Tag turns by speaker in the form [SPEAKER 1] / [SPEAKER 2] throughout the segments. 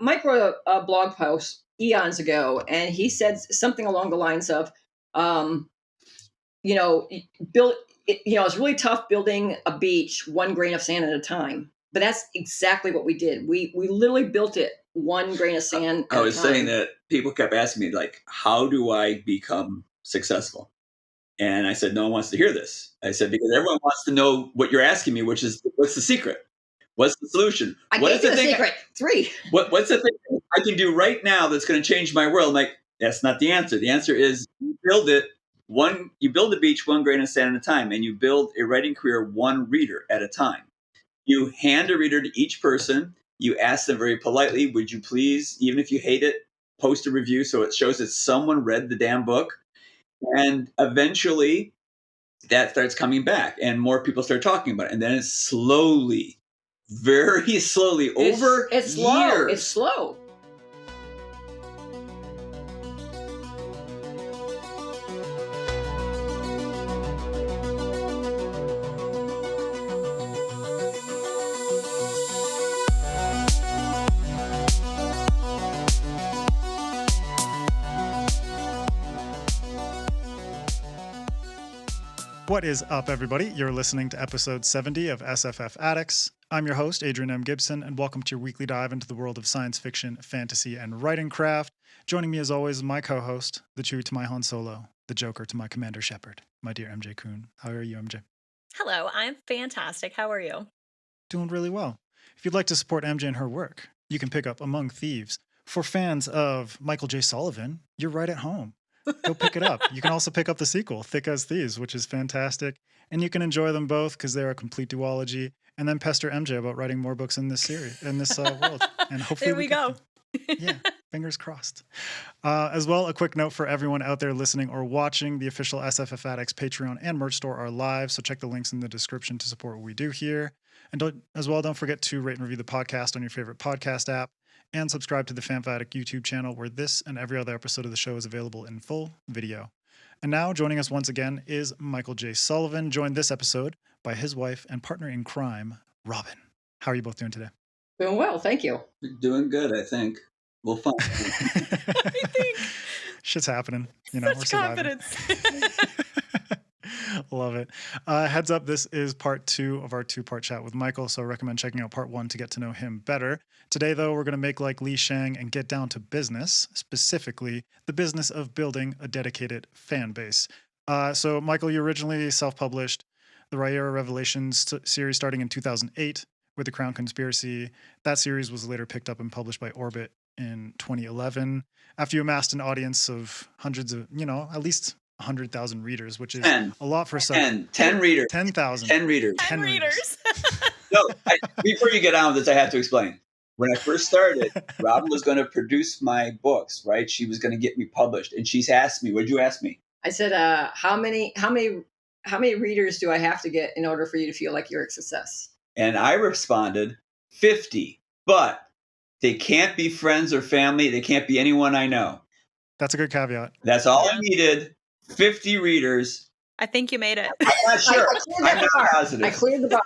[SPEAKER 1] Mike wrote a blog post eons ago, and he said something along the lines of, it's really tough building a beach one grain of sand at a time. But that's exactly what we did. We literally built it one grain of sand at a time.
[SPEAKER 2] I was saying that people kept asking me, like, how do I become successful? And I said, no one wants to hear this. I said, because everyone wants to know what you're asking me, which is, what's the secret? What's the solution?
[SPEAKER 1] I gave you the secret. 3.
[SPEAKER 2] What's the thing I can do right now that's going to change my world? I'm like, that's not the answer. The answer is you build a beach one grain of sand at a time, and you build a writing career one reader at a time. You hand a reader to each person. You ask them very politely, would you please, even if you hate it, post a review so it shows that someone read the damn book. And eventually that starts coming back and more people start talking about it. And then it's slowly, very slowly, over
[SPEAKER 1] it's
[SPEAKER 2] years.
[SPEAKER 1] Slow. It's slow.
[SPEAKER 3] What is up, everybody? You're listening to episode 70 of SFF Addicts. I'm your host, Adrian M. Gibson, and welcome to your weekly dive into the world of science fiction, fantasy, and writing craft. Joining me, as always, my co-host, the Chewie to my Han Solo, the Joker to my Commander Shepard, my dear MJ Kuhn. How are you, MJ?
[SPEAKER 4] Hello, I'm fantastic. How are you?
[SPEAKER 3] Doing really well. If you'd like to support MJ and her work, you can pick up Among Thieves. For fans of Michael J. Sullivan, you're right at home. Go pick it up. You can also pick up the sequel, Thick as Thieves, which is fantastic. And you can enjoy them both because they're a complete duology. And then pester MJ about writing more books in this series, in this world. And hopefully
[SPEAKER 4] there we go.
[SPEAKER 3] Yeah, fingers crossed. As well, a quick note for everyone out there listening or watching, the official SFF Addicts Patreon and merch store are live, so check the links in the description to support what we do here. And don't forget to rate and review the podcast on your favorite podcast app. And subscribe to the FanFiAddict YouTube channel where this and every other episode of the show is available in full video. And now, joining us once again is Michael J. Sullivan, joined this episode by his wife and partner in crime, Robin. How are you both doing today?
[SPEAKER 1] Doing well, thank you.
[SPEAKER 2] Doing good, I think. We'll find.
[SPEAKER 4] I think.
[SPEAKER 3] Shit's happening.
[SPEAKER 4] Such
[SPEAKER 3] we're surviving.
[SPEAKER 4] confidence.
[SPEAKER 3] Love it. Heads up, this is part 2 of our 2-part chat with Michael, so I recommend checking out part 1 to get to know him better. Today, though, we're going to make like Li Shang and get down to business, specifically the business of building a dedicated fan base. So, Michael, you originally self-published the Riyria Revelations series starting in 2008 with The Crown Conspiracy. That series was later picked up and published by Orbit in 2011. After you amassed an audience of hundreds of, at least 100,000 readers, which is
[SPEAKER 2] 10.
[SPEAKER 3] a lot for some.
[SPEAKER 2] 10 readers.
[SPEAKER 3] 10,000.
[SPEAKER 2] 10 readers.
[SPEAKER 4] 10 readers.
[SPEAKER 2] No, before you get on with this, I have to explain. When I first started, Robin was going to produce my books, right? She was going to get me published. And she's asked me, what did you ask me?
[SPEAKER 1] I said, how many readers do I have to get in order for you to feel like you're a success?
[SPEAKER 2] And I responded, 50. But they can't be friends or family. They can't be anyone I know.
[SPEAKER 3] That's a good caveat.
[SPEAKER 2] That's all I needed. 50 readers.
[SPEAKER 4] I think you made it.
[SPEAKER 2] I'm not sure. I'm not positive.
[SPEAKER 1] I cleared the bar.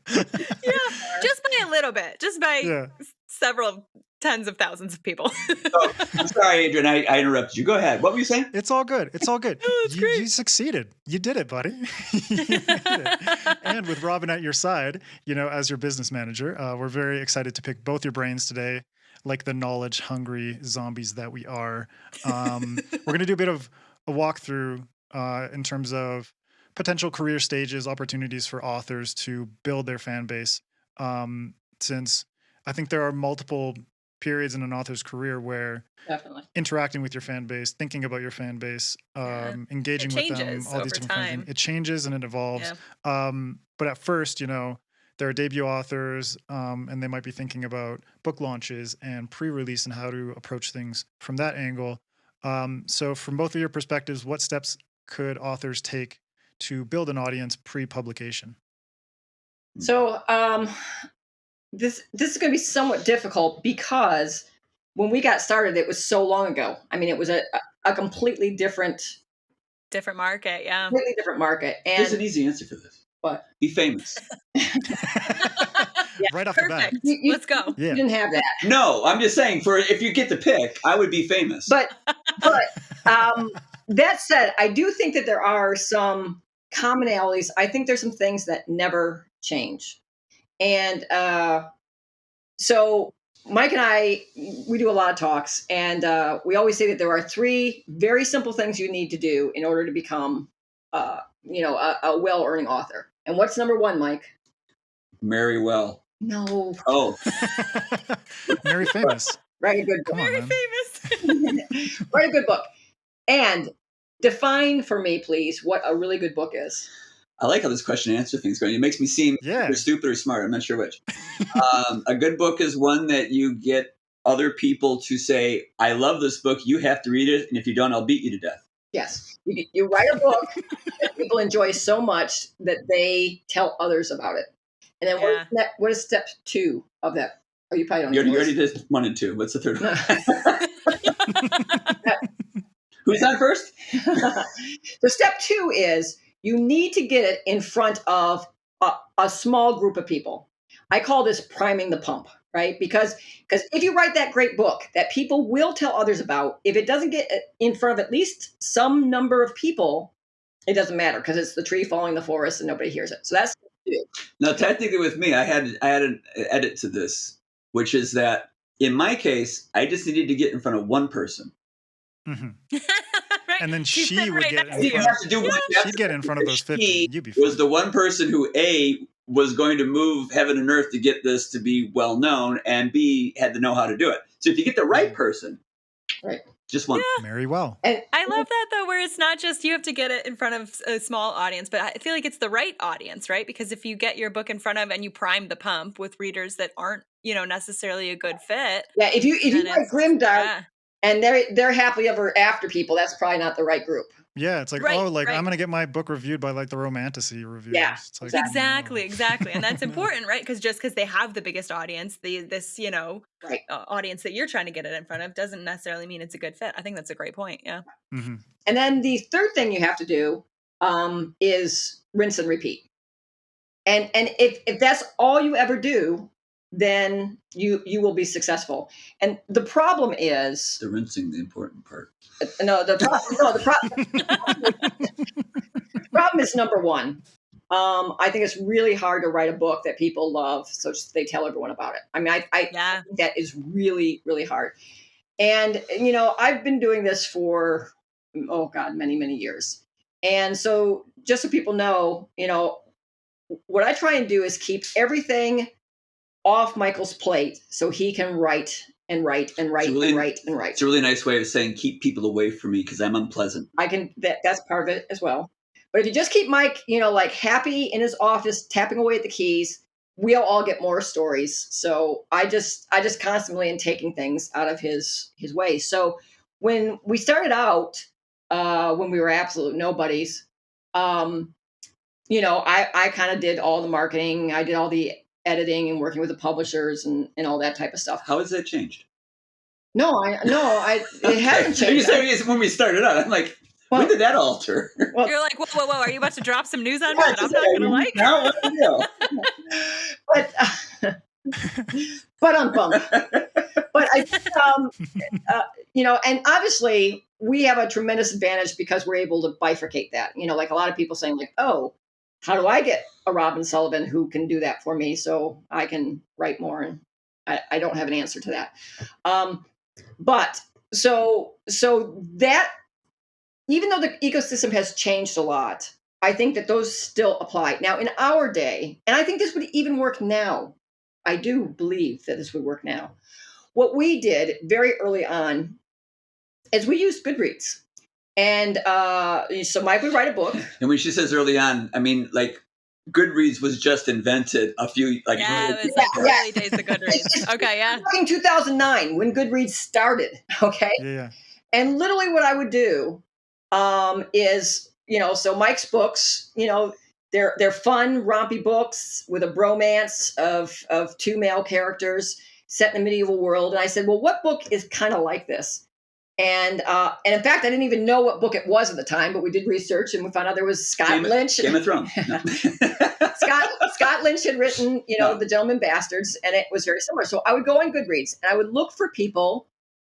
[SPEAKER 4] Yeah, just by a little bit. Just by several tens of thousands of people.
[SPEAKER 2] Oh, I'm sorry, Adrian. I interrupted you. Go ahead. What were you saying?
[SPEAKER 3] It's all good. It's all good.
[SPEAKER 4] Oh,
[SPEAKER 3] You succeeded. You did it, buddy. You made it. And with Robin at your side, as your business manager, we're very excited to pick both your brains today, like the knowledge-hungry zombies that we are. We're going to do a bit of a walkthrough in terms of potential career stages, opportunities for authors to build their fan base. Since I think there are multiple periods in an author's career where
[SPEAKER 1] Definitely
[SPEAKER 3] interacting with your fan base, thinking about your fan base, engaging with them, all these different things. It changes and it evolves. Yeah. But at first, there are debut authors, and they might be thinking about book launches and pre-release and how to approach things from that angle. So from both of your perspectives, what steps could authors take to build an audience pre-publication?
[SPEAKER 1] So this is going to be somewhat difficult because when we got started, it was so long ago. I mean, it was a completely different
[SPEAKER 4] market. Yeah.
[SPEAKER 1] Completely different market. And
[SPEAKER 2] there's an easy answer for this.
[SPEAKER 1] What?
[SPEAKER 2] Be famous.
[SPEAKER 3] Right off the bat.
[SPEAKER 4] Perfect. Let's go.
[SPEAKER 1] You didn't have that.
[SPEAKER 2] No, I'm just saying, if you get to pick, I would be famous.
[SPEAKER 1] But that said, I do think that there are some commonalities. I think there's some things that never change. And so Mike and I, we do a lot of talks, and we always say that there are 3 very simple things you need to do in order to become, a well-earning author. And what's number 1, Mike?
[SPEAKER 2] Marry well.
[SPEAKER 1] No.
[SPEAKER 2] Oh.
[SPEAKER 3] Marry famous.
[SPEAKER 1] Write a good book.
[SPEAKER 4] Very famous.
[SPEAKER 1] Write a good book. And define for me, please, what a really good book is.
[SPEAKER 2] I like how this question and answer thing's going. It makes me seem either stupid or smart. I'm not sure which. A good book is one that you get other people to say, I love this book. You have to read it. And if you don't, I'll beat you to death.
[SPEAKER 1] Yes. You write a book that people enjoy so much that they tell others about it. And then what is step 2 of that? Oh, you probably don't know.
[SPEAKER 2] You already did 1 and 2. What's the third one? Who's on first?
[SPEAKER 1] So step 2 is you need to get it in front of a small group of people. I call this priming the pump, right? Because if you write that great book that people will tell others about, if it doesn't get in front of at least some number of people, it doesn't matter because it's the tree falling in the forest and nobody hears it. So that's step 2.
[SPEAKER 2] Now, technically with me, I had an edit to this, which is that in my case, I just needed to get in front of one person.
[SPEAKER 3] Mm-hmm.
[SPEAKER 4] Right.
[SPEAKER 3] And then
[SPEAKER 4] She's
[SPEAKER 3] she
[SPEAKER 4] sitting
[SPEAKER 3] would
[SPEAKER 4] right
[SPEAKER 3] get
[SPEAKER 4] next
[SPEAKER 3] in
[SPEAKER 4] to you.
[SPEAKER 3] front. She'd get in front of those 50. You'd be fine.
[SPEAKER 2] Was the one person who A, was going to move heaven and earth to get this to be well known, and B, had to know how to do it. So if you get the right person,
[SPEAKER 1] right,
[SPEAKER 2] just one.
[SPEAKER 3] Yeah. Marry well.
[SPEAKER 1] And
[SPEAKER 4] I love that though, where it's not just you have to get it in front of a small audience, but I feel like it's the right audience, right? Because if you get your book in front of and you prime the pump with readers that aren't, necessarily a good fit.
[SPEAKER 1] Yeah, if you write grimdark and they're happily ever after people, that's probably not the right group.
[SPEAKER 3] Yeah, it's like, I'm going to get my book reviewed by like the romantasy reviewers.
[SPEAKER 1] Yeah,
[SPEAKER 3] it's like,
[SPEAKER 4] exactly. And that's important, right? Because just because they have the biggest audience, this audience that you're trying to get it in front of doesn't necessarily mean it's a good fit. I think that's a great point. Yeah.
[SPEAKER 3] Mm-hmm.
[SPEAKER 1] And then the third thing you have to do is rinse and repeat. And if that's all you ever do, then you will be successful. And the problem is
[SPEAKER 2] the rinsing, the important part.
[SPEAKER 1] The problem is number 1. I think it's really hard to write a book that people love, so they tell everyone about it. I mean, I think that is really, really hard. And I've been doing this for many, many years. And so just so people know, what I try and do is keep everything off Michael's plate so he can write and write and write and write and write.
[SPEAKER 2] It's a really nice way of saying keep people away from me because I'm unpleasant.
[SPEAKER 1] That's part of it as well. But if you just keep Mike, happy in his office, tapping away at the keys, we'll all get more stories. So I just constantly am taking things out of his way. So when we started out, when we were absolute nobodies, I kind of did all the marketing. I did all the editing and working with the publishers and all that type of stuff.
[SPEAKER 2] How has that changed?
[SPEAKER 1] It hasn't changed.
[SPEAKER 2] You said when we started out, I'm like, when did that alter?
[SPEAKER 4] Well, you're like, whoa, are you about to drop some news on me that I'm not going to like?
[SPEAKER 2] No, what's the deal?
[SPEAKER 1] But I'm bummed. But I think, and obviously we have a tremendous advantage because we're able to bifurcate that. Like a lot of people saying like, oh, how do I get a Robin Sullivan who can do that for me so I can write more? And I don't have an answer to that. But so that, even though the ecosystem has changed a lot, I think that those still apply. Now, in our day, and I think this would even work now, I do believe that this would work now. What we did very early on is we used Goodreads. And so Mike would write a book.
[SPEAKER 2] And when she says early on, I mean, like, Goodreads was just invented a few, like...
[SPEAKER 4] Yeah, it was like the early days of Goodreads. Okay, yeah.
[SPEAKER 1] In 2009, when Goodreads started, okay?
[SPEAKER 3] Yeah.
[SPEAKER 1] And literally what I would do is, so Mike's books, they're fun, rompy books with a bromance of 2 male characters set in a medieval world. And I said, well, what book is kind of like this? And in fact, I didn't even know what book it was at the time, but we did research and we found out there was Scott Lynch.
[SPEAKER 2] Game of Thrones. No.
[SPEAKER 1] Scott Lynch had written, The Gentleman Bastards, and it was very similar. So I would go on Goodreads and I would look for people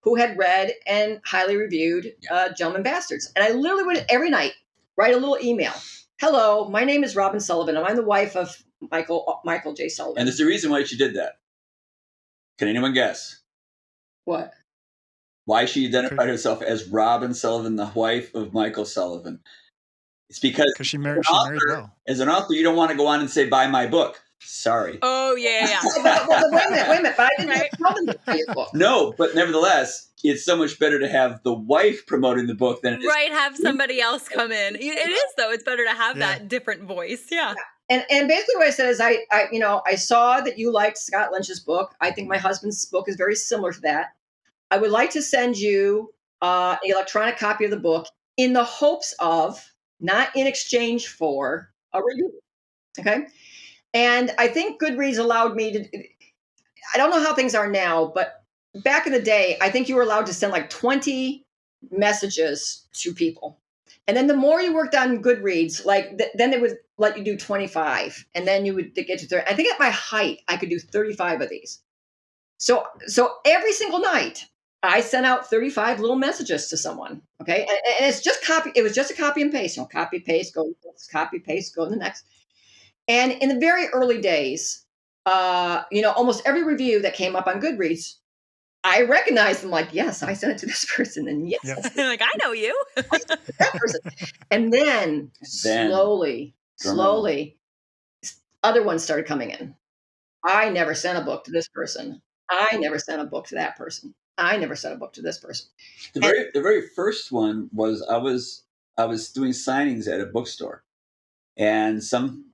[SPEAKER 1] who had read and highly reviewed Gentleman Bastards. And I literally would every night write a little email. Hello, my name is Robin Sullivan. I'm the wife of Michael J. Sullivan.
[SPEAKER 2] And there's a reason why she did that. Can anyone guess?
[SPEAKER 1] What?
[SPEAKER 2] Why she identified herself as Robin Sullivan, the wife of Michael Sullivan. It's because
[SPEAKER 3] she married well.
[SPEAKER 2] As an author, you don't want to go on and say, buy my book. Sorry.
[SPEAKER 4] Oh, yeah.
[SPEAKER 1] Well, wait a minute. But I didn't tell them to buy your book.
[SPEAKER 2] No, but nevertheless, it's so much better to have the wife promoting the book than it is.
[SPEAKER 4] Right, have somebody else come in. It is, though. It's better to have that different voice. Yeah.
[SPEAKER 1] And basically what I said is I saw that you liked Scott Lynch's book. I think my husband's book is very similar to that. I would like to send you an electronic copy of the book in the hopes of, not in exchange for, a review. Okay? And I think Goodreads allowed me to, I don't know how things are now, but back in the day, I think you were allowed to send like 20 messages to people. And then the more you worked on Goodreads, then they would let you do 25. And then you would get to 30. I think at my height, I could do 35 of these. So every single night, I sent out 35 little messages to someone. Okay. And it's just it was just a copy and paste, copy, paste, go, copy, paste, go to the next. And in the very early days, almost every review that came up on Goodreads, I recognized them like, yes, I sent it to this person. And yes,
[SPEAKER 4] like, I know you.
[SPEAKER 1] that person. And then slowly, other ones started coming in. I never sent a book to this person. I never sent a book to that person. I never sent a book to this person.
[SPEAKER 2] The very first one was I was doing signings at a bookstore, and some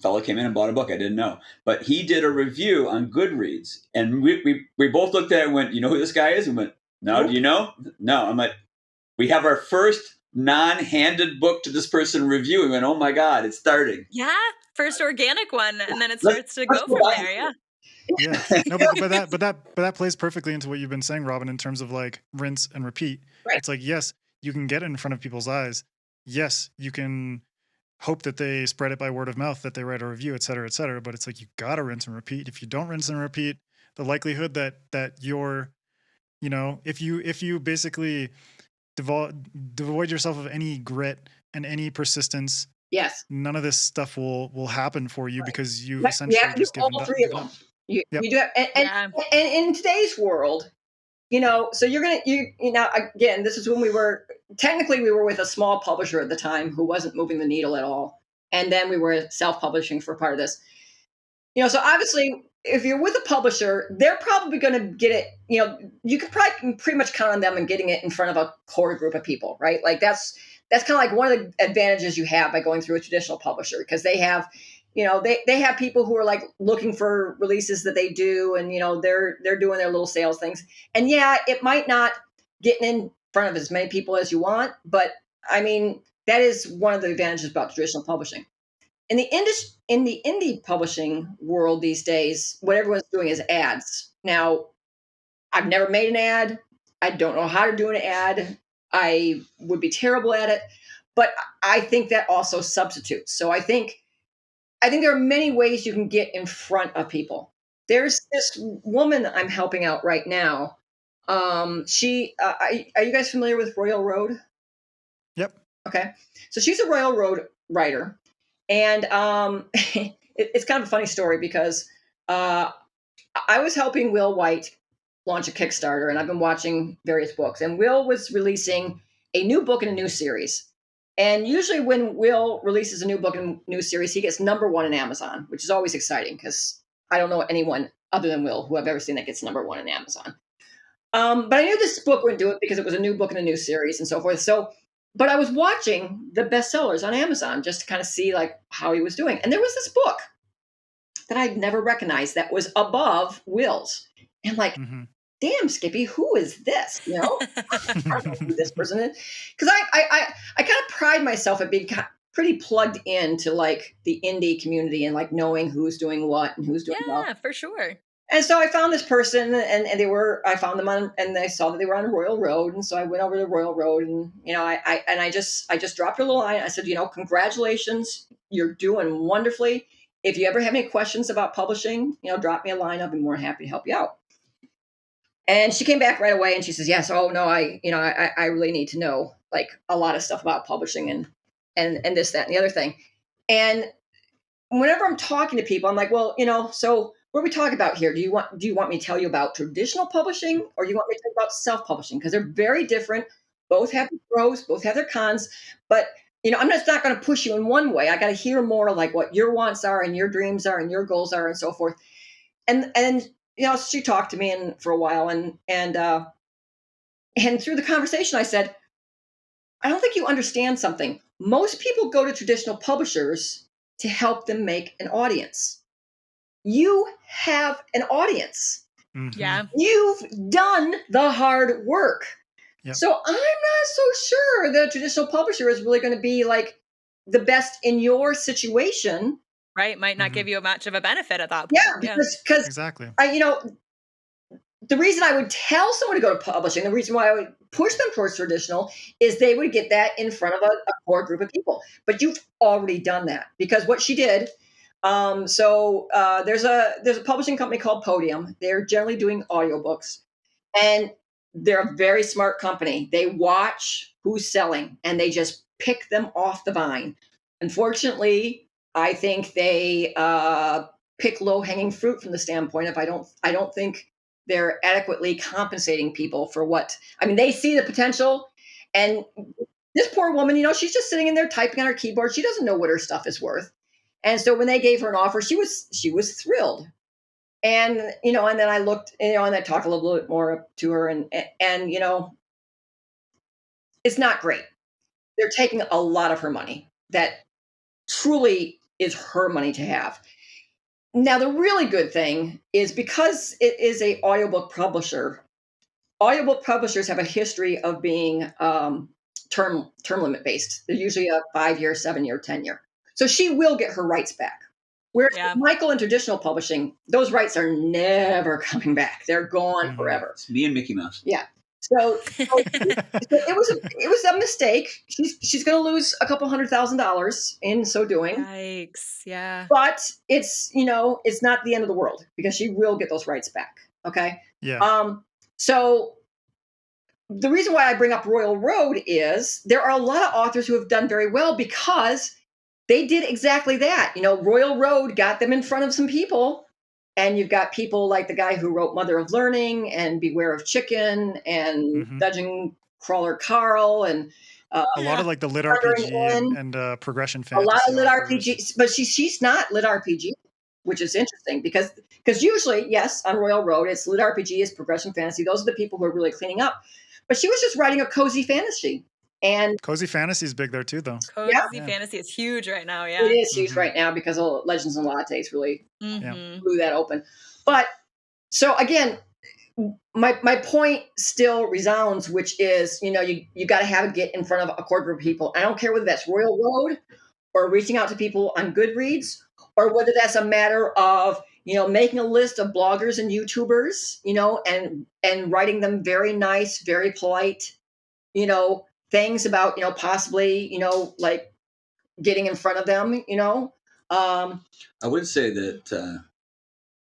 [SPEAKER 2] fellow came in and bought a book. I didn't know, but he did a review on Goodreads, and we both looked at it and went, "You know who this guy is?" And went, "No, do you know?" No. I'm like, "We have our first non-handed book to this person review." And went, "Oh my God, it's starting."
[SPEAKER 4] Yeah, first organic one, and then it starts to go from there. Yeah.
[SPEAKER 3] Yeah, no, but that plays perfectly into what you've been saying, Robin, in terms of like rinse and repeat.
[SPEAKER 1] Right.
[SPEAKER 3] It's like, yes, you can get it in front of people's eyes. Yes, you can hope that they spread it by word of mouth, that they write a review, et cetera, et cetera. But it's like, you gotta rinse and repeat. If you don't rinse and repeat, the likelihood that you're, if you basically devoid yourself of any grit and any persistence,
[SPEAKER 1] yes,
[SPEAKER 3] none of this stuff will happen for you, because you
[SPEAKER 1] have
[SPEAKER 3] essentially just given
[SPEAKER 1] all three of them. You do have, and in today's world, so you're again, this is when we were with a small publisher at the time who wasn't moving the needle at all, and then we were self-publishing for part of this. So obviously, if you're with a publisher, they're probably going to get it. You could probably pretty much count on them and getting it in front of a core group of people, right? Like that's kind of like one of the advantages you have by going through a traditional publisher, because they have. They have people who are like looking for releases that they do, and they're doing their little sales things. And yeah, it might not get in front of as many people as you want, but I mean, that is one of the advantages about traditional publishing. In the indie publishing world these days, what everyone's doing is ads. Now, I've never made an ad. I don't know how to do an ad. I would be terrible at it, but I think that also substitutes. So I think there are many ways you can get in front of people. There's this woman I'm helping out right now. Are you guys familiar with Royal Road?
[SPEAKER 3] Yep.
[SPEAKER 1] Okay. So she's a Royal Road writer. And it's kind of a funny story, because I was helping Will White launch a Kickstarter, and I've been watching various books. And Will was releasing a new book in a new series. And usually when Will releases a new book and new series, he gets #1 in Amazon, which is always exciting, because I don't know anyone other than Will who I've ever seen that gets #1 in Amazon. But I knew this book would do it because it was a new book in a new series and so forth. But I was watching the bestsellers on Amazon just to kind of see like how he was doing. And there was this book that I'd never recognized that was above Will's. And like, damn, Skippy, who is this? I don't know who this person is. Because I kind of pride myself at being pretty plugged into like the indie community and like knowing who's doing what and who's doing what.
[SPEAKER 4] Yeah, for sure.
[SPEAKER 1] And so I found this person, and I found them on, and I saw that they were on Royal Road, and so I went over to Royal Road, and I just dropped her a little line. I said, congratulations, you're doing wonderfully. If you ever have any questions about publishing, drop me a line. I'll be more than happy to help you out. And she came back right away, and she says, yes, oh no, I really need to know like a lot of stuff about publishing and this, that, and the other thing. And whenever I'm talking to people, I'm like, well, so what are we talking about here? Do you want me to tell you about traditional publishing, or do you want me to talk about self-publishing? Because they're very different. Both have their pros, both have their cons. But I'm just not going to push you in one way. I got to hear more like what your wants are and your dreams are and your goals are and so forth. And she talked to me for a while, and through the conversation, I said, I don't think you understand something. Most people go to traditional publishers to help them make an audience. You have an audience.
[SPEAKER 3] Mm-hmm.
[SPEAKER 4] Yeah.
[SPEAKER 1] You've done the hard work. Yep. So I'm not so sure the traditional publisher is really going to be like the best in your situation.
[SPEAKER 4] Right. Might not give you much of a benefit at that point.
[SPEAKER 1] Yeah, because
[SPEAKER 3] exactly.
[SPEAKER 1] The reason I would tell someone to go to publishing, the reason why I would push them towards traditional is they would get that in front of a core group of people. But you've already done that, because what she did. There's a publishing company called Podium. They're generally doing audiobooks, and they're a very smart company. They watch who's selling and they just pick them off the vine. Unfortunately, I think they pick low-hanging fruit from the standpoint of I don't think they're adequately compensating people for what. I mean, they see the potential, and this poor woman, she's just sitting in there typing on her keyboard. She doesn't know what her stuff is worth. And so when they gave her an offer, she was thrilled. And, and then I looked, and I talked a little bit more to her, and it's not great. They're taking a lot of her money that truly is her money to have. Now, the really good thing is, because it is a audiobook publishers have a history of being term limit based. They're usually a 5-year, 7-year, 10-year. So she will get her rights back. Whereas Michael in traditional publishing, those rights are never coming back. They're gone forever.
[SPEAKER 2] It's me and Mickey Mouse.
[SPEAKER 1] Yeah. So it was a mistake. She's going to lose a couple $100,000 in so doing.
[SPEAKER 4] Yikes! Yeah.
[SPEAKER 1] But it's it's not the end of the world, because she will get those rights back. Okay.
[SPEAKER 3] Yeah.
[SPEAKER 1] So the reason why I bring up Royal Road is there are a lot of authors who have done very well because they did exactly that. Royal Road got them in front of some people, and you've got people like the guy who wrote Mother of Learning and Beware of Chicken and Dungeon Crawler Carl, and
[SPEAKER 3] a lot of like the lit RPG and progression fantasy.
[SPEAKER 1] A lot of lit RPG, but she's not lit RPG, which is interesting because usually, yes, on Royal Road, it's lit RPG, it's progression fantasy. Those are the people who are really cleaning up. But she was just writing a cozy fantasy. And
[SPEAKER 3] cozy fantasy is big there too, though.
[SPEAKER 4] Cozy fantasy is huge right now. Yeah,
[SPEAKER 1] it is huge right now because of Legends and Lattes really blew that open. But so again, my point still resounds, which is you got to have it get in front of a core group of people. I don't care whether that's Royal Road or reaching out to people on Goodreads, or whether that's a matter of making a list of bloggers and YouTubers, and writing them very nice, very polite, things about, possibly, like getting in front of them,
[SPEAKER 2] I would say that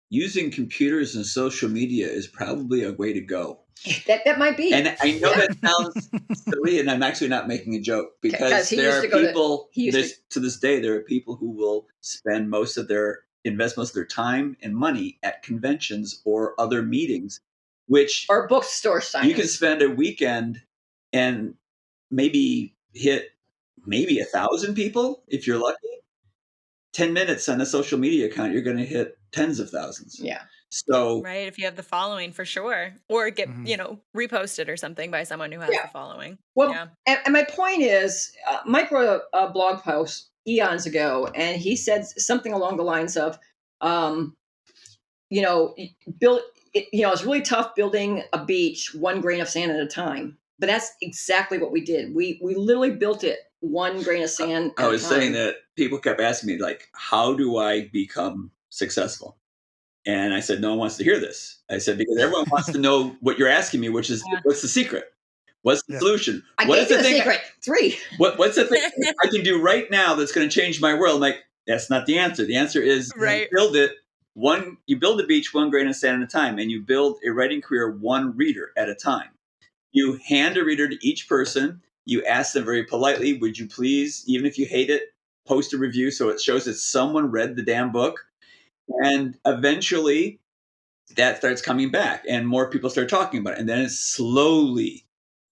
[SPEAKER 2] using computers and social media is probably a way to go.
[SPEAKER 1] That might be.
[SPEAKER 2] And I know that sounds silly, and I'm actually not making a joke, because there are people, to this day, there are people who will invest most of their time and money at conventions or other meetings,
[SPEAKER 1] or bookstore signings.
[SPEAKER 2] You can spend a weekend and maybe hit 1,000 people if you're lucky. 10 minutes on a social media account, you're going to hit tens of thousands.
[SPEAKER 1] Yeah.
[SPEAKER 2] So
[SPEAKER 4] right, if you have the following, for sure, or get reposted or something by someone who has the following.
[SPEAKER 1] Well, and my point is, Mike wrote a blog post eons ago, and he said something along the lines of, it's really tough building a beach one grain of sand at a time. But that's exactly what we did. We literally built it one grain of sand at a time.
[SPEAKER 2] I was saying that people kept asking me, like, how do I become successful? And I said, no one wants to hear this. I said, because everyone wants to know what you're asking me, which is, what's the secret? What's the solution?
[SPEAKER 1] What is the secret? 3.
[SPEAKER 2] What's the thing I can do right now that's going to change my world? I'm like, that's not the answer. The answer is you build it you build a beach one grain of sand at a time, and you build a writing career one reader at a time. You hand a reader to each person. You ask them very politely, would you please, even if you hate it, post a review so it shows that someone read the damn book. And eventually that starts coming back and more people start talking about it. And then it's slowly,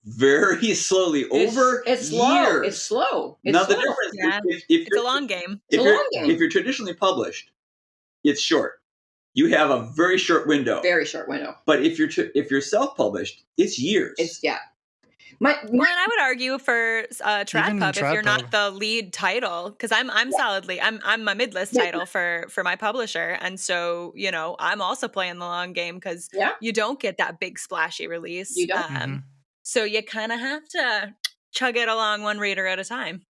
[SPEAKER 2] very slowly, over
[SPEAKER 1] it's
[SPEAKER 2] years.
[SPEAKER 1] It's slow.
[SPEAKER 2] Now the difference is
[SPEAKER 4] it's a long game.
[SPEAKER 2] If you're traditionally published, it's short. You have a very short window.
[SPEAKER 1] Very short window.
[SPEAKER 2] But if you're self-published, it's years.
[SPEAKER 4] Well, and I would argue for Trad Pub, if you're not the lead title, because I'm solidly I'm a mid-list title for my publisher, and so I'm also playing the long game because you don't get that big splashy release.
[SPEAKER 1] You don't.
[SPEAKER 4] So you kind of have to chug it along one reader at a time.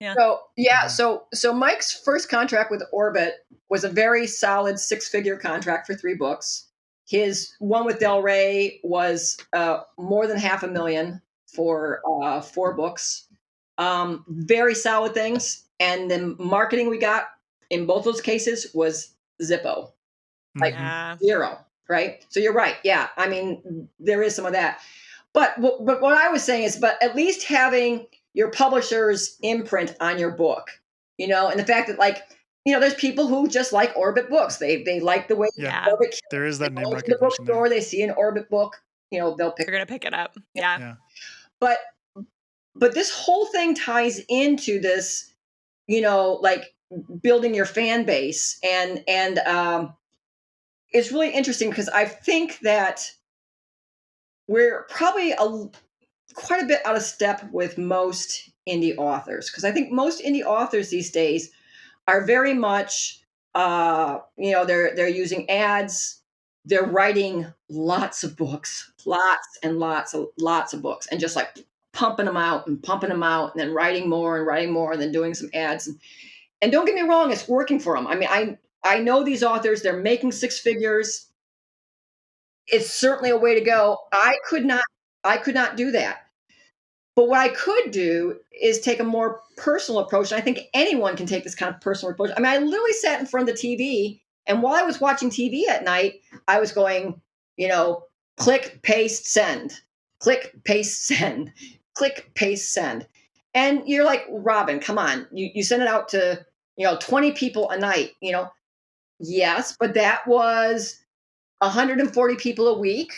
[SPEAKER 1] So Mike's first contract with Orbit was a very solid 6-figure contract for 3 books. His one with Del Rey was more than $500,000 for 4 books. Very solid things. And the marketing we got in both those cases was Zippo. Like 0, right? So you're right. Yeah. I mean, there is some of that. But what I was saying is, but at least having your publisher's imprint on your book, and the fact that there's people who just like Orbit books. They like the way Orbit.
[SPEAKER 3] There is that name recognition.
[SPEAKER 1] The bookstore, they see an Orbit book, they'll pick.
[SPEAKER 4] They're gonna pick it up. Yeah.
[SPEAKER 1] But this whole thing ties into this, building your fan base, and it's really interesting because I think that we're probably quite a bit out of step with most indie authors, because I think most indie authors these days are very much, they're using ads, they're writing lots of books, lots and lots of books, and just pumping them out, and then writing more, and then doing some ads. And don't get me wrong, it's working for them. I mean, I know these authors, they're making 6 figures. It's certainly a way to go. I could not do that. But what I could do is take a more personal approach. And I think anyone can take this kind of personal approach. I mean, I literally sat in front of the TV, and while I was watching TV at night, I was going, click, paste, send, click, paste, send, click, paste, send. And you're like, Robin, come on. You send it out to, 20 people a night, Yes, but that was 140 people a week.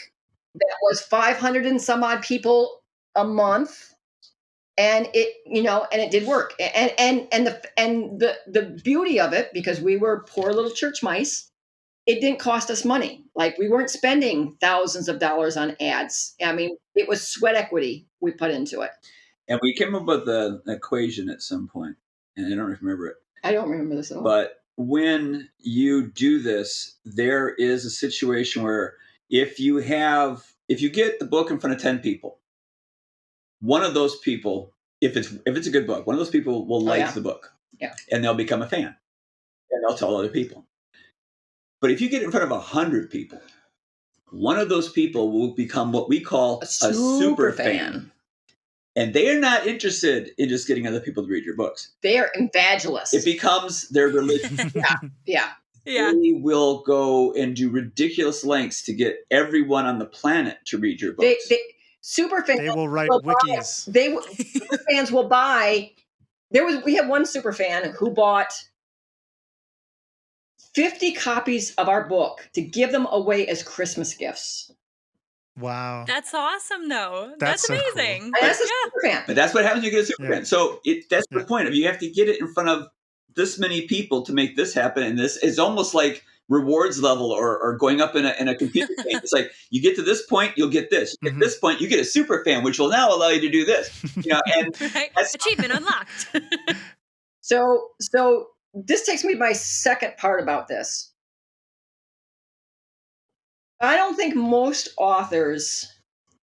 [SPEAKER 1] That was 500 and some odd people a month. And it, and it did work. And the beauty of it, because we were poor little church mice, it didn't cost us money. We weren't spending thousands of dollars on ads. I mean, it was sweat equity we put into it.
[SPEAKER 2] And we came up with an equation at some point, and I don't remember it.
[SPEAKER 1] I don't remember this at all.
[SPEAKER 2] But when you do this, there is a situation where if you get the book in front of 10 people, one of those people, if it's a good book, one of those people will like the book.
[SPEAKER 1] Yeah.
[SPEAKER 2] And they'll become a fan. And they'll tell other people. But if you get in front of 100 people, one of those people will become what we call a super fan. And they are not interested in just getting other people to read your books.
[SPEAKER 1] They are evangelists.
[SPEAKER 2] It becomes their religion.
[SPEAKER 1] Yeah.
[SPEAKER 2] They will go and do ridiculous lengths to get everyone on the planet to read your books.
[SPEAKER 1] Super fans.
[SPEAKER 3] They will write wikis.
[SPEAKER 1] Super fans will buy. We had one super fan who bought 50 copies of our book to give them away as Christmas gifts.
[SPEAKER 3] Wow.
[SPEAKER 4] That's awesome, though. That's amazing.
[SPEAKER 1] Cool. That's a super fan.
[SPEAKER 2] But that's what happens when you get a super fan. So that's the point of you have to get it in front of this many people to make this happen. And this is almost like rewards level or going up in a computer game. It's like you get to this point, you'll get this. At this point, you get a super fan, which will now allow you to do this. And
[SPEAKER 4] achievement unlocked.
[SPEAKER 1] So this takes me to my second part about this. I don't think most authors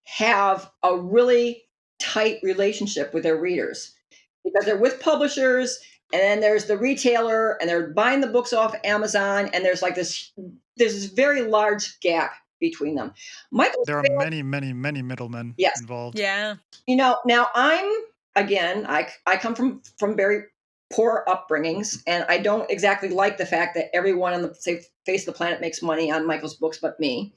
[SPEAKER 1] have a really tight relationship with their readers, because they're with publishers, and then there's the retailer, and they're buying the books off Amazon, and there's this there's this very large gap between them.
[SPEAKER 3] There are many middlemen involved.
[SPEAKER 4] Yeah.
[SPEAKER 1] Now I come from very poor upbringings, and I don't exactly like the fact that everyone on the face of the planet makes money on Michael's books but me.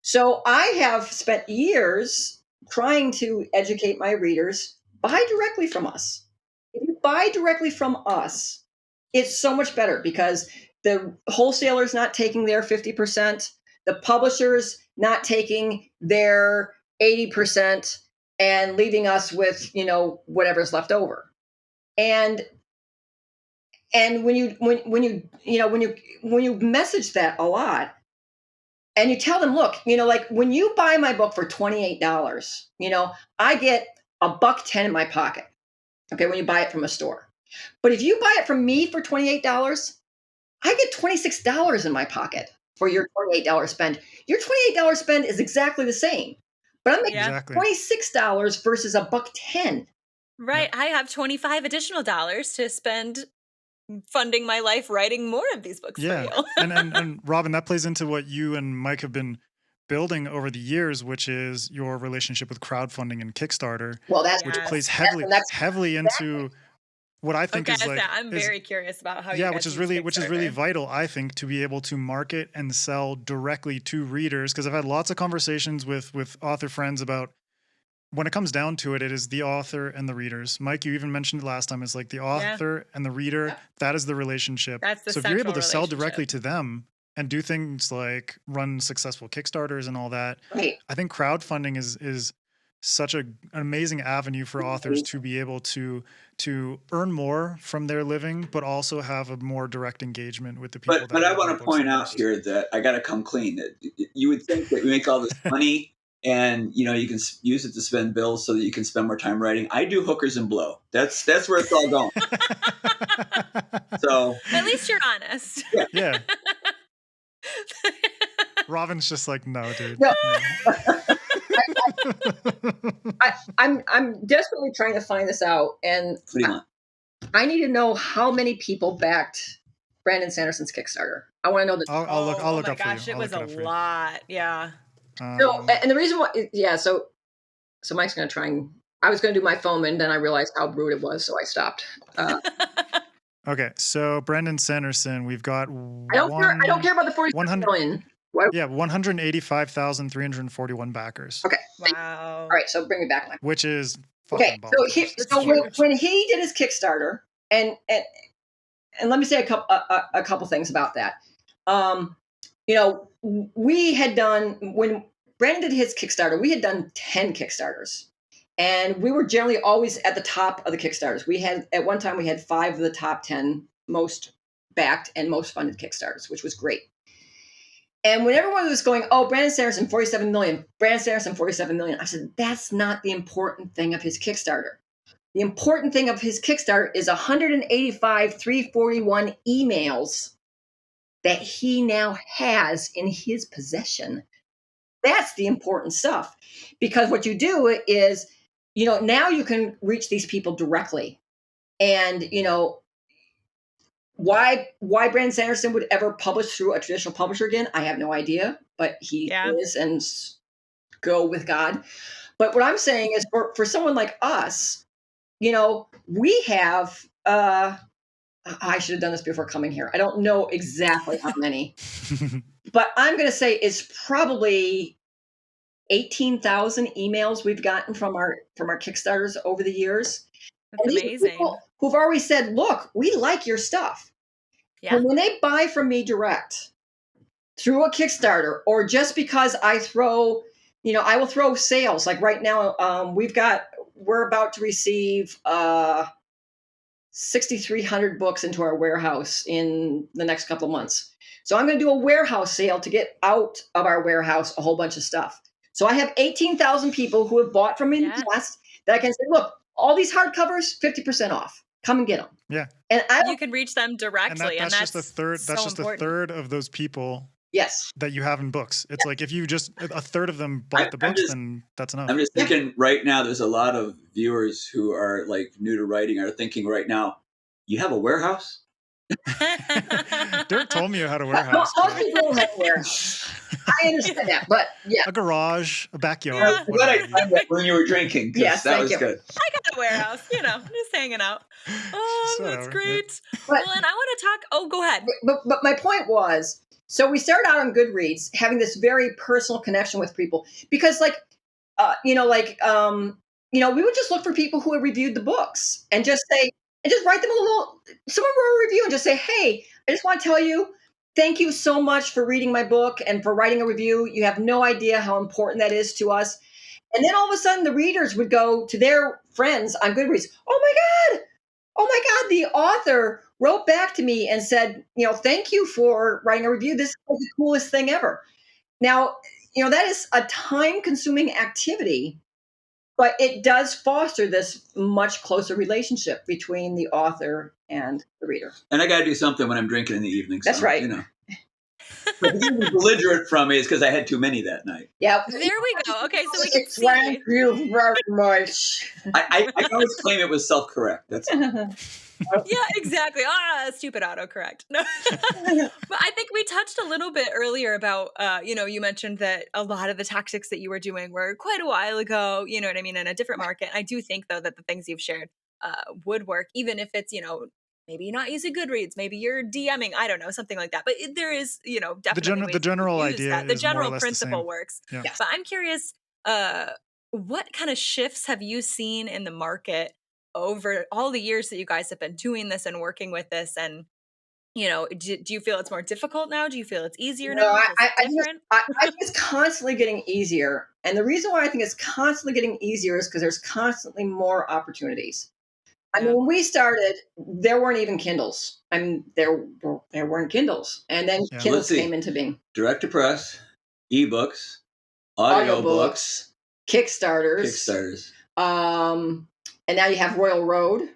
[SPEAKER 1] So I have spent years trying to educate my readers, buy directly from us. If you buy directly from us, it's so much better because the wholesaler's not taking their 50%, the publisher's not taking their 80%, and leaving us with, whatever's left over. And when you message that a lot, and you tell them, look, like when you buy my book for $28, I get $1.10 in my pocket. Okay, when you buy it from a store. But if you buy it from me for $28, I get $26 in my pocket for your $28 spend. Your $28 spend is exactly the same, but I'm making $26 versus $1.10.
[SPEAKER 4] Right. I have $25 additional to spend funding my life writing more of these books for you.
[SPEAKER 3] and Robin, that plays into what you and Mike have been building over the years, which is your relationship with crowdfunding and Kickstarter.
[SPEAKER 1] Well,
[SPEAKER 3] which plays heavily into what I think is like.
[SPEAKER 4] I'm very curious about how.
[SPEAKER 3] Which is really vital, I think, to be able to market and sell directly to readers. Because I've had lots of conversations with author friends about, when it comes down to it, it is the author and the readers. Mike, you even mentioned it last time. It's like the author and the reader. That is the relationship.
[SPEAKER 4] That's the
[SPEAKER 3] so if you're able to sell directly to them and do things like run successful Kickstarters and all that,
[SPEAKER 1] right.
[SPEAKER 3] I think crowdfunding is such an amazing avenue for authors to be able to earn more from their living, but also have a more direct engagement with the people.
[SPEAKER 2] But I want to point out here that I got to come clean. That you would think that we make all this money and you can use it to spend bills so that you can spend more time writing. I do hookers and blow. That's where it's all going. So
[SPEAKER 4] at least you're honest.
[SPEAKER 3] Yeah. Robin's just like, no, dude.
[SPEAKER 1] No. I'm desperately trying to find this out, and I need to know how many people backed Brandon Sanderson's Kickstarter. I want to know that.
[SPEAKER 3] I'll look up for you.
[SPEAKER 4] Gosh, it was a lot. Yeah.
[SPEAKER 1] So, and the reason why, so Mike's going to try and. I was going to do my foam, and then I realized how rude it was, so I stopped.
[SPEAKER 3] Okay, so Brandon Sanderson, we've got.
[SPEAKER 1] I don't care about the 47 million.
[SPEAKER 3] What? Yeah, 185,341 backers.
[SPEAKER 1] Okay.
[SPEAKER 4] Wow.
[SPEAKER 1] All right, so bring me back, Mike.
[SPEAKER 3] Which is
[SPEAKER 1] okay. So when he did his Kickstarter, and let me say a couple things about that. We had done, when Brandon did his Kickstarter, we had done 10 Kickstarters, and we were generally always at the top of the Kickstarters. At one time we had 5 of the top 10 most backed and most funded Kickstarters, which was great. And when everyone was going, oh, Brandon Sanderson, 47 million, Brandon Sanderson, 47 million, I said, that's not the important thing of his Kickstarter. The important thing of his Kickstarter is 185,341 emails that he now has in his possession. That's the important stuff. Because what you do is, now you can reach these people directly. And, why Brandon Sanderson would ever publish through a traditional publisher again, I have no idea, but he is, and go with God. But what I'm saying is for someone like us, we have, I should have done this before coming here. I don't know exactly how many, but I'm going to say it's probably 18,000 emails we've gotten from our Kickstarters over the years.
[SPEAKER 4] That's amazing.
[SPEAKER 1] Who've already said, look, we like your stuff. Yeah. When they buy from me direct through a Kickstarter, or just because I throw, I will throw sales. Like right now, we're about to receive 6,300 books into our warehouse in the next couple of months. So I'm going to do a warehouse sale to get out of our warehouse a whole bunch of stuff. So I have 18,000 people who have bought from me in the past that I can say, look, all these hardcovers, 50% off. Come and get them.
[SPEAKER 3] Yeah.
[SPEAKER 1] And
[SPEAKER 4] you can reach them directly.
[SPEAKER 3] And that's just a third. That's just a third of those people.
[SPEAKER 1] Yes.
[SPEAKER 3] That you have in books. It's like if you just a third of them bought the books, then that's enough.
[SPEAKER 2] I'm just thinking right now, there's a lot of viewers who are like new to writing are thinking right now, you have a warehouse?
[SPEAKER 3] Dirk told me how to warehouse.
[SPEAKER 1] Most people don't have a warehouse. I understand that, but yeah.
[SPEAKER 3] A garage, a backyard.
[SPEAKER 2] I'm glad I timed that when you were drinking.
[SPEAKER 1] Yes,
[SPEAKER 2] that was good.
[SPEAKER 4] I got a warehouse, just hanging out. Oh, that's great.
[SPEAKER 1] But,
[SPEAKER 4] well, and I want to talk. Oh, go ahead.
[SPEAKER 1] But my point was, so we started out on Goodreads having this very personal connection with people because, we would just look for people who had reviewed the books and just say, and just write them someone wrote a review and just say, hey, I just want to tell you, thank you so much for reading my book and for writing a review. You have no idea how important that is to us. And then all of a sudden the readers would go to their friends on Goodreads. Oh my God, the author wrote back to me and said, thank you for writing a review. This is the coolest thing ever. Now, that is a time-consuming activity, but it does foster this much closer relationship between the author and the reader. And
[SPEAKER 2] I got to do something when I'm drinking in the evening. So,
[SPEAKER 1] that's right.
[SPEAKER 2] But the belligerent from me is because I had too many that night.
[SPEAKER 1] Yeah.
[SPEAKER 4] There we go. Okay, so we can see.
[SPEAKER 1] Thank you very much.
[SPEAKER 2] I always claim it was self-correct. That's
[SPEAKER 4] Yeah, exactly. Stupid autocorrect. No. But I think we touched a little bit earlier about, you mentioned that a lot of the tactics that you were doing were quite a while ago, you know what I mean, in a different market. I do think, though, that the things you've shared would work, even if it's, maybe you're not using Goodreads, maybe you're DMing, I don't know, something like that. But there is, definitely
[SPEAKER 3] the general idea,
[SPEAKER 4] the general principle works.
[SPEAKER 3] Yeah.
[SPEAKER 1] Yes.
[SPEAKER 4] But I'm curious, what kind of shifts have you seen in the market over all the years that you guys have been doing this and working with this? And, do you feel it's more difficult now? Do you feel it's easier now?
[SPEAKER 1] I think it's constantly getting easier. And the reason why I think it's constantly getting easier is because there's constantly more opportunities. I mean, when we started, there weren't even Kindles. I mean, there weren't Kindles. And then Kindles came into being.
[SPEAKER 2] Direct to press, ebooks, audiobooks,
[SPEAKER 1] Kickstarters. And now you have Royal Road,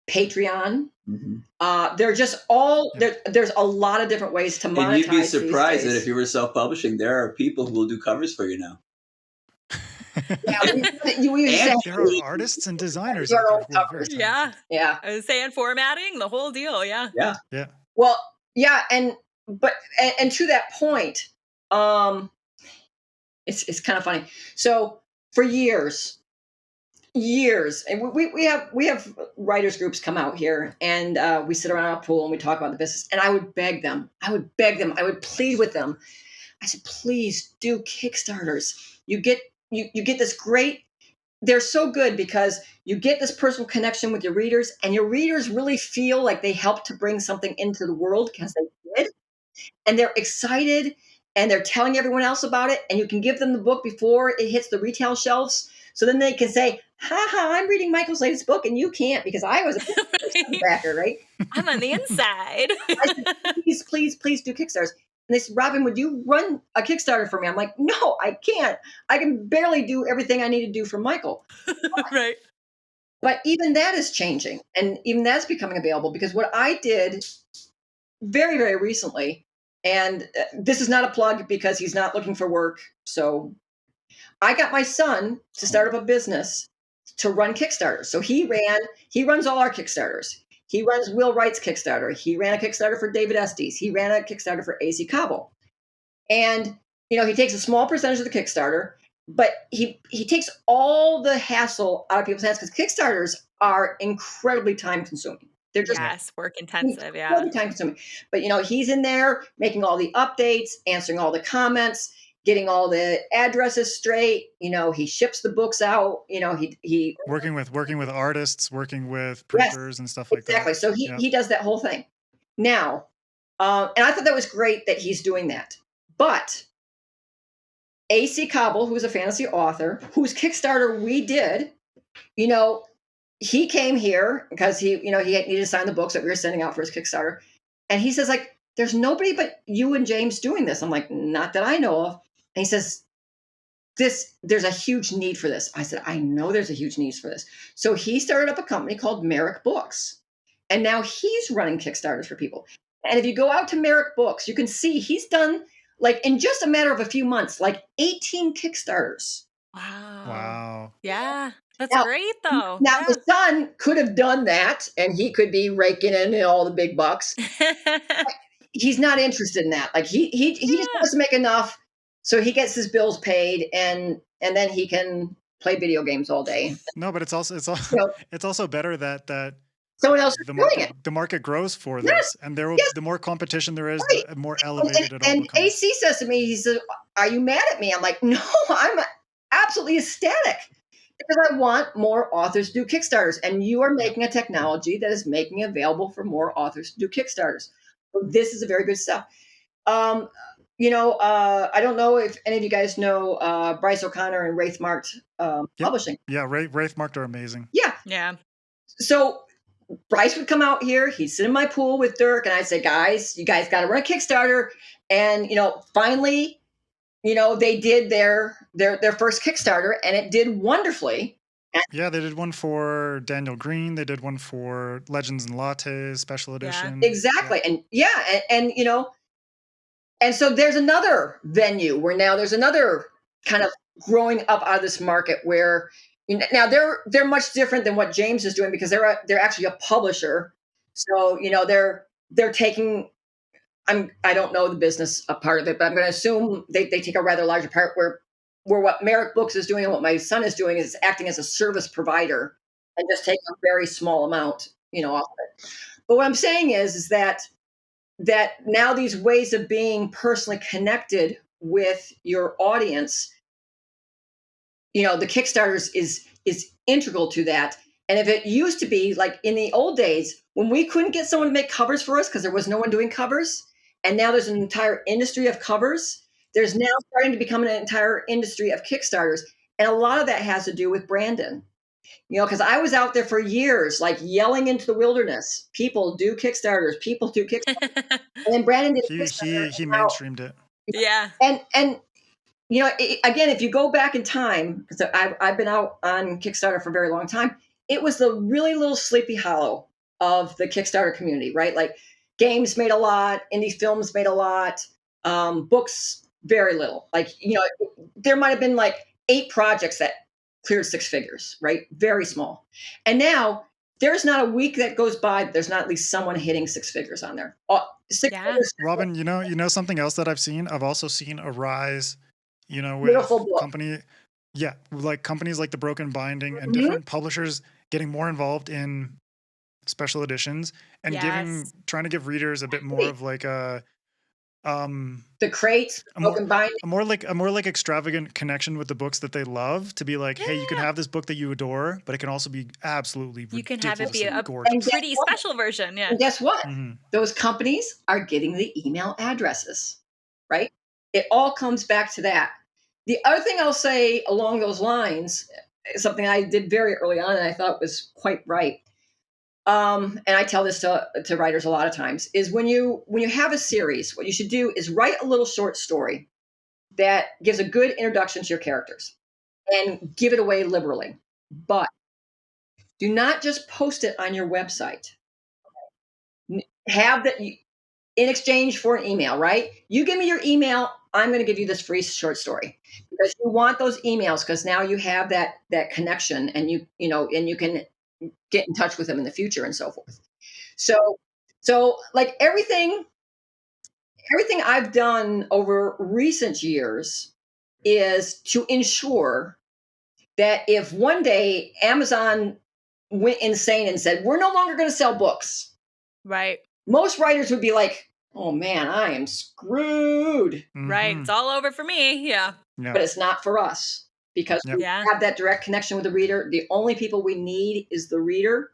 [SPEAKER 1] Patreon.
[SPEAKER 2] Mm-hmm.
[SPEAKER 1] They're just all there's a lot of different ways to monetize.
[SPEAKER 2] And you'd be surprised that if you were self-publishing, there are people who will do covers for you now.
[SPEAKER 3] There are artists and designers.
[SPEAKER 1] Yeah.
[SPEAKER 4] I was saying formatting, the whole deal. Yeah.
[SPEAKER 1] Well, yeah, and to that point, it's kind of funny. So for years, and we have writers groups come out here, and we sit around a pool and we talk about the business. And I would beg them. I would plead with them. I said, please do Kickstarters. You get this great. They're so good because you get this personal connection with your readers, and your readers really feel like they helped to bring something into the world because they did, and they're excited, and they're telling everyone else about it, and you can give them the book before it hits the retail shelves, so then they can say, I'm reading Michael's latest book, and you can't because I was a backer, right?
[SPEAKER 4] I'm on the inside.
[SPEAKER 1] I said, please do Kickstarters. And they said, Robin, would you run a Kickstarter for me? I'm like, no, I can't. I can barely do everything I need to do for Michael.
[SPEAKER 4] Right.
[SPEAKER 1] But even that is changing. And even that's becoming available because what I did very, very recently, and this is not a plug because he's not looking for work. So I got my son to start up a business to run Kickstarter. So he runs all our Kickstarters. He runs Will Wright's Kickstarter. He ran a Kickstarter for David Estes. He ran a Kickstarter for AC Cobble. And, he takes a small percentage of the Kickstarter, but he takes all the hassle out of people's hands because Kickstarters are incredibly time consuming. They're just
[SPEAKER 4] work intensive. Yeah.
[SPEAKER 1] Time consuming. But, he's in there making all the updates, answering all the comments, getting all the addresses straight. He ships the books out. He
[SPEAKER 3] working with artists, working with printers and stuff like that.
[SPEAKER 1] Exactly. So he does that whole thing. Now, and I thought that was great that he's doing that. But AC Cobble, who's a fantasy author, whose Kickstarter we did, he came here because he needed to sign the books that we were sending out for his Kickstarter. And he says, there's nobody but you and James doing this. I'm like, not that I know of. And he says, there's a huge need for this. I said, I know there's a huge need for this. So he started up a company called Merrick Books. And now he's running Kickstarters for people. And if you go out to Merrick Books, you can see he's done, in just a matter of a few months, 18 Kickstarters.
[SPEAKER 4] Wow. Yeah. That's great, though.
[SPEAKER 1] Now the son could have done that, and he could be raking in all the big bucks. He's not interested in that. Like he just wants to make enough so he gets his bills paid, and then he can play video games all day.
[SPEAKER 3] No, but it's also it's also better that
[SPEAKER 1] someone else is doing it.
[SPEAKER 3] The market grows for this, and the more competition there is, the more elevated it all becomes.
[SPEAKER 1] And AC says to me, he says, "Are you mad at me?" I'm like, "No, I'm absolutely ecstatic because I want more authors to do Kickstarters, and you are making a technology that is making it available for more authors to do Kickstarters. So this is a very good stuff." I don't know if any of you guys know Bryce O'Connor and Wraithmarked Publishing.
[SPEAKER 3] Yeah, Wraithmarked are amazing.
[SPEAKER 4] Yeah. So
[SPEAKER 1] Bryce would come out here, he'd sit in my pool with Dirk, and I'd say, "Guys, you guys got to run a Kickstarter." And, finally, they did their first Kickstarter, and it did wonderfully.
[SPEAKER 3] Yeah, they did one for Daniel Green. They did one for Legends and Lattes Special Edition.
[SPEAKER 1] Exactly. And so there's another venue where now there's another kind of growing up out of this market where now they're much different than what James is doing because they're actually a publisher. So, they're taking, I don't know the business part of it, but I'm going to assume they take a rather larger part where what Merrick Books is doing and what my son is doing is acting as a service provider and just taking a very small amount, off of it. But what I'm saying is that now these ways of being personally connected with your audience, the Kickstarters is integral to that. And if it used to be like in the old days when we couldn't get someone to make covers for us because there was no one doing covers, and now there's an entire industry of covers, there's now starting to become an entire industry of Kickstarters. And a lot of that has to do with Brandon. Because I was out there for years, like yelling into the wilderness, people do Kickstarters, people do Kickstarters. And then Brandon did Kickstarter.
[SPEAKER 3] He mainstreamed it.
[SPEAKER 4] Yeah.
[SPEAKER 1] And again, if you go back in time, because I've been out on Kickstarter for a very long time, it was the really little Sleepy Hollow of the Kickstarter community, right? Like games made a lot, indie films made a lot, books, very little. Like, there might have been like 8 projects that cleared 6 figures, right? Very small. And now there's not a week that goes by that there's not at least someone hitting 6 figures on there. Figures.
[SPEAKER 3] Robin, something else that I've seen? I've also seen a rise, with companies like The Broken Binding and different publishers getting more involved in special editions and trying to give readers a bit more of like a
[SPEAKER 1] the crates, Broken Binding,
[SPEAKER 3] a more like extravagant connection with the books that they love, to be like, hey, you can have this book that you adore, but it can also be absolutely
[SPEAKER 4] you can have it be a
[SPEAKER 3] gorgeous.
[SPEAKER 4] pretty special version. Yeah.
[SPEAKER 1] And guess what? Those companies are getting the email addresses, right? It all comes back to that. The other thing I'll say along those lines, something I did very early on and I thought was quite right. And I tell this to writers a lot of times, is when you have a series, what you should do is write a little short story that gives a good introduction to your characters and give it away liberally. But do not just post it on your website. Have that in exchange for an email, right? You give me your email, I'm going to give you this free short story because you want those emails because now you have that connection and you can get in touch with them in the future and so forth. So like everything I've done over recent years is to ensure that if one day Amazon went insane and said, we're no longer going to sell books.
[SPEAKER 4] Right.
[SPEAKER 1] Most writers would be like, oh man, I am screwed.
[SPEAKER 4] Right. It's all over for me. Yeah.
[SPEAKER 1] But it's not for us. Because we have that direct connection with the reader. The only people we need is the reader.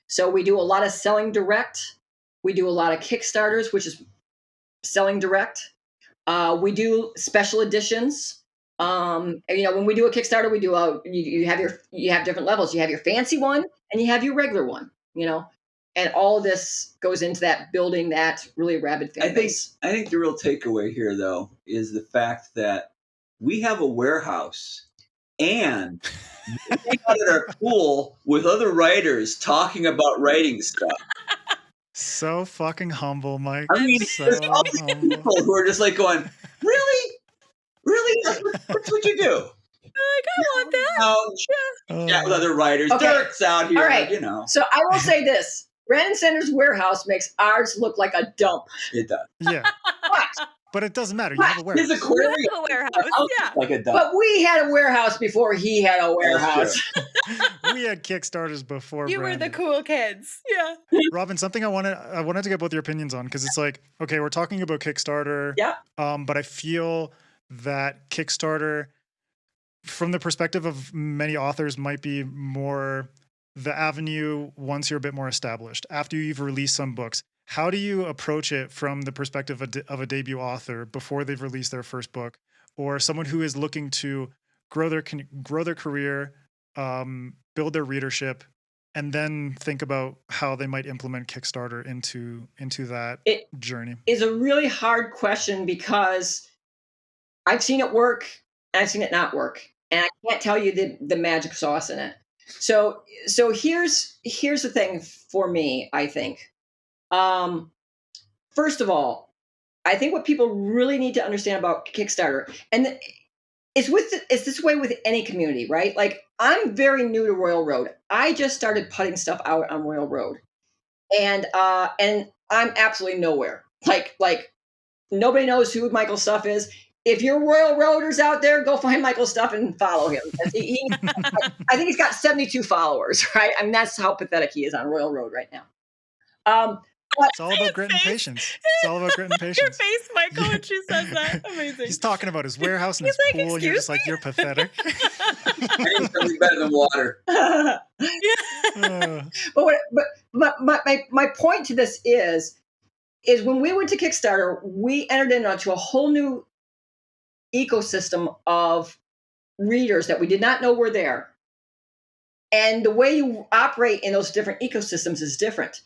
[SPEAKER 1] So we do a lot of selling direct. We do a lot of Kickstarters, which is selling direct. We do special editions. When we do a Kickstarter, we do you have different levels. You have your fancy one and you have your regular one. And all of this goes into that building that really rabid fan base.
[SPEAKER 2] I think the real takeaway here, though, is the fact that we have a warehouse. And we hang out at our pool with other writers talking about writing stuff.
[SPEAKER 3] So fucking humble, Mike.
[SPEAKER 2] I mean, there's all these people who are just like going, really? Really? That's what you do?
[SPEAKER 4] Like, I want that.
[SPEAKER 2] chat with other writers.
[SPEAKER 1] Okay.
[SPEAKER 2] Dirk's out here,
[SPEAKER 1] All right.
[SPEAKER 2] you know.
[SPEAKER 1] So I will say this. Brandon Center's warehouse makes ours look like a dump.
[SPEAKER 2] It does.
[SPEAKER 3] Yeah. But it doesn't matter. You have a warehouse.
[SPEAKER 2] His aquarium,
[SPEAKER 4] You have a warehouse, yeah.
[SPEAKER 2] like a dump.
[SPEAKER 1] But we had a warehouse before he had a warehouse.
[SPEAKER 3] We had Kickstarters before.
[SPEAKER 4] You
[SPEAKER 3] Brandon.
[SPEAKER 4] were the cool kids. Yeah.
[SPEAKER 3] Robin, something I wanted to get both your opinions on, because it's like, okay, we're talking about Kickstarter.
[SPEAKER 1] Yeah.
[SPEAKER 3] But I feel that Kickstarter, from the perspective of many authors, might be more the avenue once you're a bit more established, after you've released some books. How do you approach it from the perspective of a debut author before they've released their first book, or someone who is looking to grow their career, build their readership, and then think about how they might implement Kickstarter into that journey?
[SPEAKER 1] It's a really hard question because I've seen it work and I've seen it not work, and I can't tell you the magic sauce in it. So here's the thing for me, I think. First of all, I think what people really need to understand about Kickstarter, and it's this way with any community, right? Like, I'm very new to Royal Road. I just started putting stuff out on Royal Road, and I'm absolutely nowhere. Like nobody knows who Michael's stuff is. If you're Royal Roaders out there, go find Michael's stuff and follow him. I think he's got 72 followers, right? I mean, that's how pathetic he is on Royal Road right now.
[SPEAKER 3] It's all about grit and patience. It's all about grit and patience.
[SPEAKER 4] Your face, Michael, when she says that. Amazing.
[SPEAKER 3] He's talking about his warehouse and his
[SPEAKER 4] He's like,
[SPEAKER 3] pool, and you're just like, you're pathetic.
[SPEAKER 2] I need something better than water.
[SPEAKER 1] But my point to this is when we went to Kickstarter, we entered into a whole new ecosystem of readers that we did not know were there. And the way you operate in those different ecosystems is different.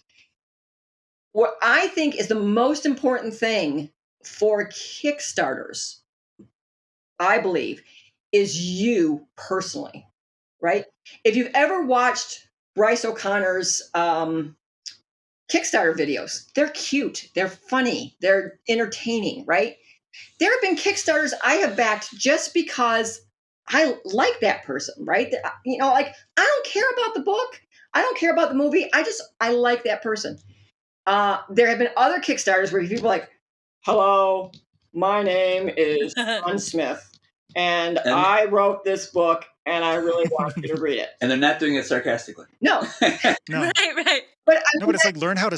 [SPEAKER 1] What I think is the most important thing for Kickstarters, I believe, is you personally, right? If you've ever watched Bryce O'Connor's Kickstarter videos, they're cute, they're funny, they're entertaining, right? There have been Kickstarters I have backed just because I like that person, right? You know, like, I don't care about the book. I don't care about the movie. I like that person. There have been other Kickstarters where people are like, hello, my name is John Smith, and I wrote this book, and I really want you to read it.
[SPEAKER 2] And they're not doing it sarcastically.
[SPEAKER 1] No.
[SPEAKER 3] No.
[SPEAKER 4] Right.
[SPEAKER 1] But
[SPEAKER 3] but it's like learn how to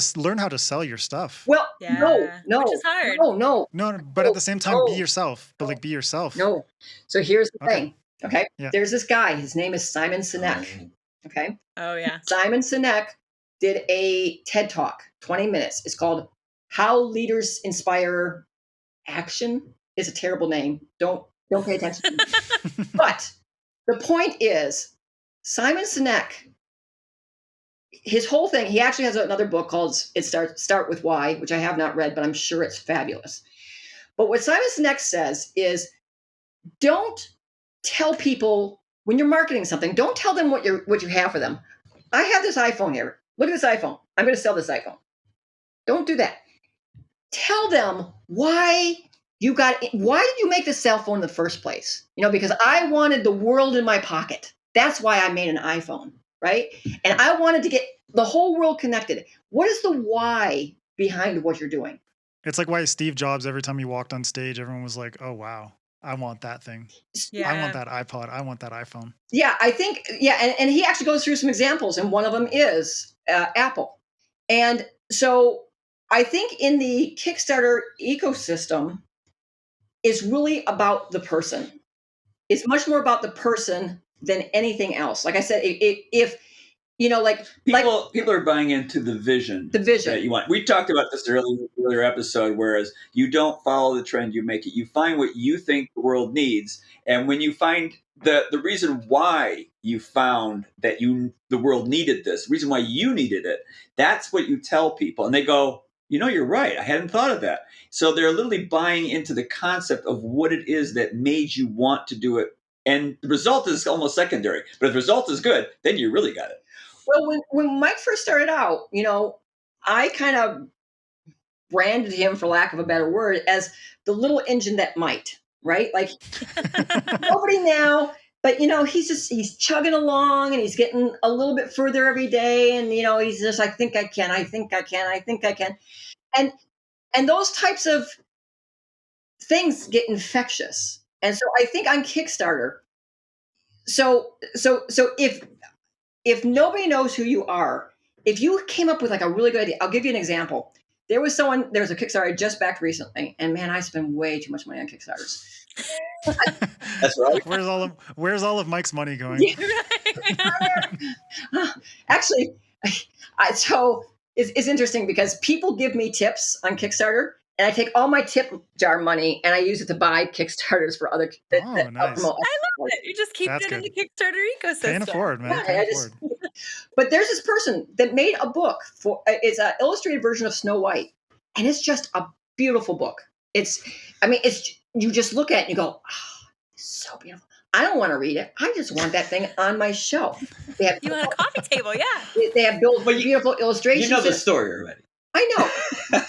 [SPEAKER 3] sell your stuff.
[SPEAKER 1] Well,
[SPEAKER 4] Yeah.
[SPEAKER 1] no,
[SPEAKER 4] Which is hard.
[SPEAKER 1] No,
[SPEAKER 3] but at the same time, be yourself. But like, be yourself.
[SPEAKER 1] No. So here's the thing. Okay.
[SPEAKER 3] Yeah.
[SPEAKER 1] There's this guy. His name is Simon Sinek. Okay.
[SPEAKER 4] Oh yeah.
[SPEAKER 1] Simon Sinek did a TED Talk, 20 minutes. It's called How Leaders Inspire Action. It's a terrible name. Don't pay attention. But the point is, Simon Sinek, his whole thing, he actually has another book called Start With Why, which I have not read, but I'm sure it's fabulous. But what Simon Sinek says is, don't tell people when you're marketing something, don't tell them what you have for them. I have this iPhone here. Look at this iPhone. I'm going to sell this iPhone. Don't do that. Tell them why did you make this cell phone in the first place? You know, because I wanted the world in my pocket. That's why I made an iPhone, right? And I wanted to get the whole world connected. What is the why behind what you're doing?
[SPEAKER 3] It's like why Steve Jobs, every time he walked on stage, everyone was like, oh, wow, I want that thing. Yeah. I want that iPod. I want that iPhone.
[SPEAKER 1] Yeah, I think, and he actually goes through some examples, and one of them is Apple. And so I think in the Kickstarter ecosystem, it's really about the person. It's much more about the person than anything else. Like I said, if you know, people
[SPEAKER 2] are buying into the vision.
[SPEAKER 1] The vision
[SPEAKER 2] that you want. We talked about this earlier episode. Whereas you don't follow the trend, you make it. You find what you think the world needs, and when you find the reason why you found that the world needed this, the reason why you needed it, that's what you tell people, and they go, you know, you're right. I hadn't thought of that. So they're literally buying into the concept of what it is that made you want to do it, and the result is almost secondary. But if the result is good, then you really got it.
[SPEAKER 1] Well, when Mike first started out, you know, I kind of branded him, for lack of a better word, as the little engine that might, right? Like nobody now, But he's chugging along, and he's getting a little bit further every day, and he's just, I think I can, and those types of things get infectious. And so I think on Kickstarter, so if nobody knows who you are, if you came up with like a really good idea, I'll give you an example. There was a Kickstarter I just backed recently, and man, I spend way too much money on Kickstarters.
[SPEAKER 2] That's right.
[SPEAKER 3] Where's all of Mike's money going?
[SPEAKER 1] Actually, so it's interesting because people give me tips on Kickstarter, and I take all my tip jar money and I use it to buy Kickstarters for other.
[SPEAKER 3] Nice.
[SPEAKER 1] I
[SPEAKER 4] love it. You just keep it in the Kickstarter ecosystem.
[SPEAKER 3] Can't afford, man.
[SPEAKER 1] But there's this person that made a book it's an illustrated version of Snow White, and it's just a beautiful book. It's you just look at it and you go, oh, it's so beautiful. I don't want to read it. I just want that thing on my shelf.
[SPEAKER 4] You want a coffee table, yeah.
[SPEAKER 1] They have beautiful illustrations.
[SPEAKER 2] You know the story already.
[SPEAKER 1] I know.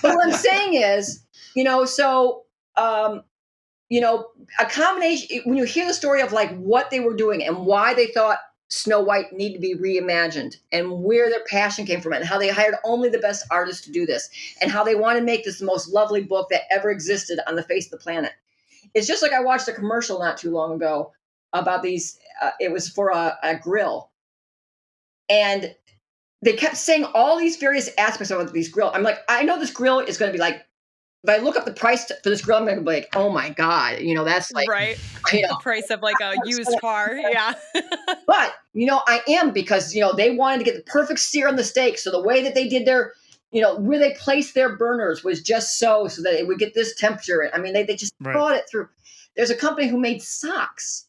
[SPEAKER 1] But what I'm saying is, a combination, when you hear the story of like what they were doing and why they thought Snow White needed to be reimagined and where their passion came from and how they hired only the best artists to do this and how they want to make this the most lovely book that ever existed on the face of the planet. It's just like I watched a commercial not too long ago about these, it was for a grill. And they kept saying all these various aspects of these grill. I'm like, I know this grill is going to be like, if I look up the price for this grill, I'm going to be like, oh my God, that's like,
[SPEAKER 4] right. The price of like a used car. Yeah.
[SPEAKER 1] But, I am, because, they wanted to get the perfect sear on the steak. So the way that they did their, where they placed their burners was just so that it would get this temperature. I mean, they just thought it through. There's a company who made socks.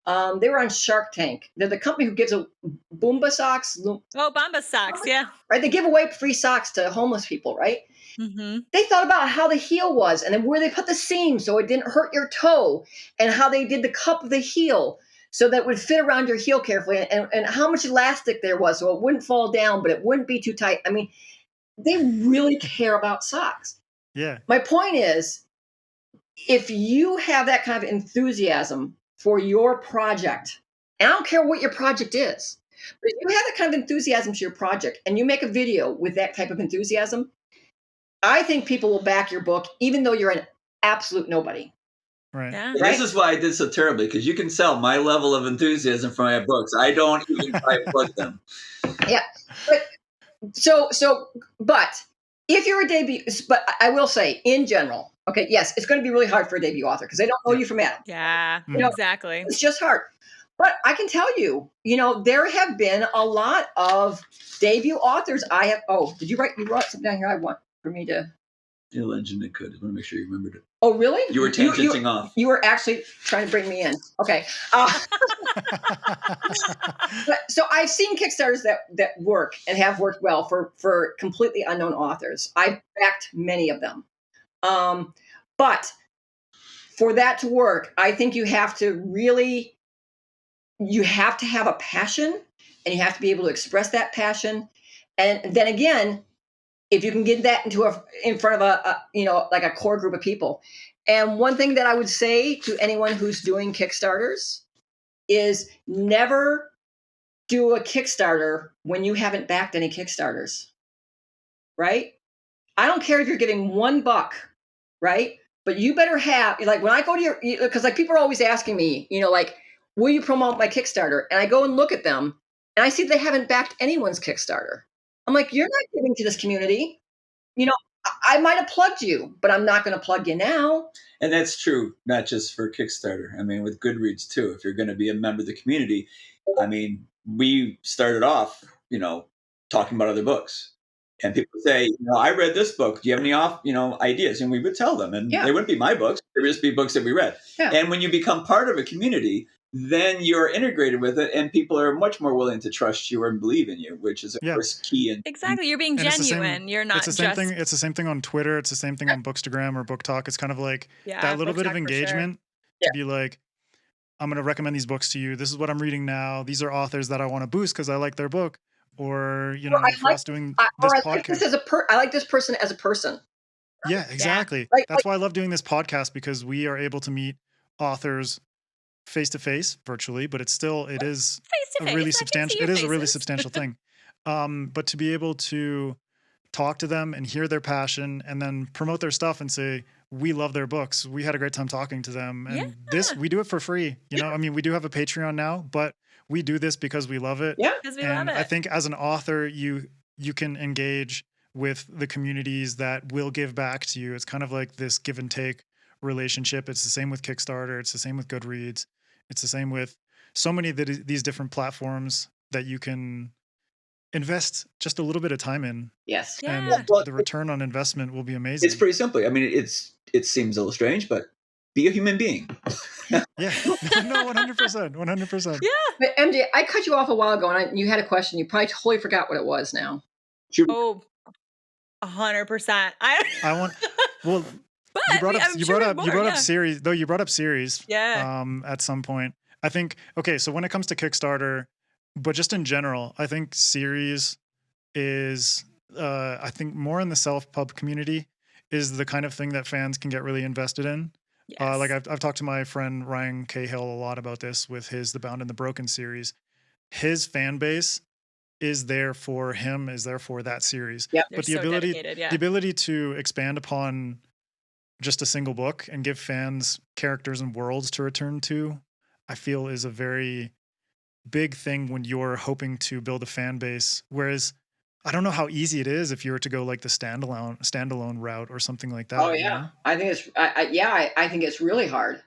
[SPEAKER 1] They were on Shark Tank. They're the company who gives a Boomba socks.
[SPEAKER 4] Boomba socks, yeah.
[SPEAKER 1] Right, they give away free socks to homeless people, right?
[SPEAKER 4] Mm-hmm.
[SPEAKER 1] They thought about how the heel was and then where they put the seam so it didn't hurt your toe, and how they did the cup of the heel so that it would fit around your heel carefully, and how much elastic there was so it wouldn't fall down, but it wouldn't be too tight. I mean, they really care about socks.
[SPEAKER 3] Yeah.
[SPEAKER 1] My point is, if you have that kind of enthusiasm for your project, and I don't care what your project is, but if you have that kind of enthusiasm to your project and you make a video with that type of enthusiasm, I think people will back your book, even though you're an absolute nobody.
[SPEAKER 3] Right.
[SPEAKER 4] Yeah.
[SPEAKER 2] This is why I did so terribly, because you can sell my level of enthusiasm for my books. I don't even try to plug them.
[SPEAKER 1] Yeah. But if you're a debut, but I will say in general, okay, yes, it's going to be really hard for a debut author because they don't know you from Adam.
[SPEAKER 4] Yeah, exactly.
[SPEAKER 1] It's just hard. But I can tell you, there have been a lot of debut authors. Did you wrote something down here I want for me to.
[SPEAKER 2] Ill engine it could. I want to make sure you remembered it.
[SPEAKER 1] Oh, really?
[SPEAKER 2] You were tangenting off.
[SPEAKER 1] You were actually trying to bring me in. Okay. So I've seen Kickstarters that work and have worked well for completely unknown authors. I've backed many of them. But for that to work, I think you have to have a passion, and you have to be able to express that passion. And then again, if you can get that in front of a core group of people. And one thing that I would say to anyone who's doing Kickstarters is never do a Kickstarter when you haven't backed any Kickstarters, right? I don't care if you're getting $1, right? But you better have, like, when I go to because like people are always asking me, like, will you promote my Kickstarter? And I go and look at them and I see they haven't backed anyone's Kickstarter. I'm like, you're not giving to this community. I might have plugged you, but I'm not going to plug you now.
[SPEAKER 2] And that's true, not just for Kickstarter. I mean, with Goodreads too, if you're going to be a member of the community, I mean, we started off, talking about other books. And people say, I read this book. Do you have any ideas? And we would tell them. And they wouldn't be my books. They would just be books that we read. Yeah. And when you become part of a community, then you're integrated with it, and people are much more willing to trust you and believe in you, which is, of course, key.
[SPEAKER 4] Exactly. You're being genuine. You're not
[SPEAKER 3] It's the same thing on Twitter. It's the same thing on Bookstagram or Book Talk. It's kind of like that little bit of engagement to be like, I'm going to recommend these books to you. This is what I'm reading now. These are authors that I want to boost because I like their book. Or, for us doing this podcast.
[SPEAKER 1] I like this person as a person.
[SPEAKER 3] Yeah, exactly. That's why I love doing this podcast, because we are able to meet authors face to face virtually, but it is
[SPEAKER 4] Face-to-face.
[SPEAKER 3] a really substantial. It is a really substantial thing. But to be able to talk to them and hear their passion, and then promote their stuff and say, we love their books. We had a great time talking to them, and we do it for free. You know, I mean, we do have a Patreon now, but we do this because we love it.
[SPEAKER 1] Yeah,
[SPEAKER 4] because we love it.
[SPEAKER 3] I think as an author, you can engage with the communities that will give back to you. It's kind of like this give and take relationship. It's the same with Kickstarter. It's the same with Goodreads. It's the same with so many of these different platforms that you can invest just a little bit of time in.
[SPEAKER 1] Yes.
[SPEAKER 3] And the return on investment will be amazing.
[SPEAKER 2] It's pretty simple. I mean, it seems a little strange, but be a human being.
[SPEAKER 3] Yeah. No, 100%. 100%.
[SPEAKER 4] Yeah.
[SPEAKER 1] But MJ, I cut you off a while ago, and you had a question. You probably totally forgot what it was now.
[SPEAKER 4] Oh, 100%. I
[SPEAKER 3] want. Well, you brought up series, though. You brought up series.
[SPEAKER 4] Yeah.
[SPEAKER 3] At some point, I think. Okay, so when it comes to Kickstarter, but just in general, I think series is. I think more in the self-pub community is the kind of thing that fans can get really invested in. Yes. Like I've talked to my friend Ryan Cahill a lot about this with his The Bound and the Broken series. His fan base is there for him, is there for that series.
[SPEAKER 1] Yep.
[SPEAKER 3] But the ability to expand upon just a single book and give fans characters and worlds to return to, I feel is a very big thing when you're hoping to build a fan base. Whereas I don't know how easy it is if you were to go like the standalone route or something like that.
[SPEAKER 1] Oh yeah, you know? I think it's I think it's really hard.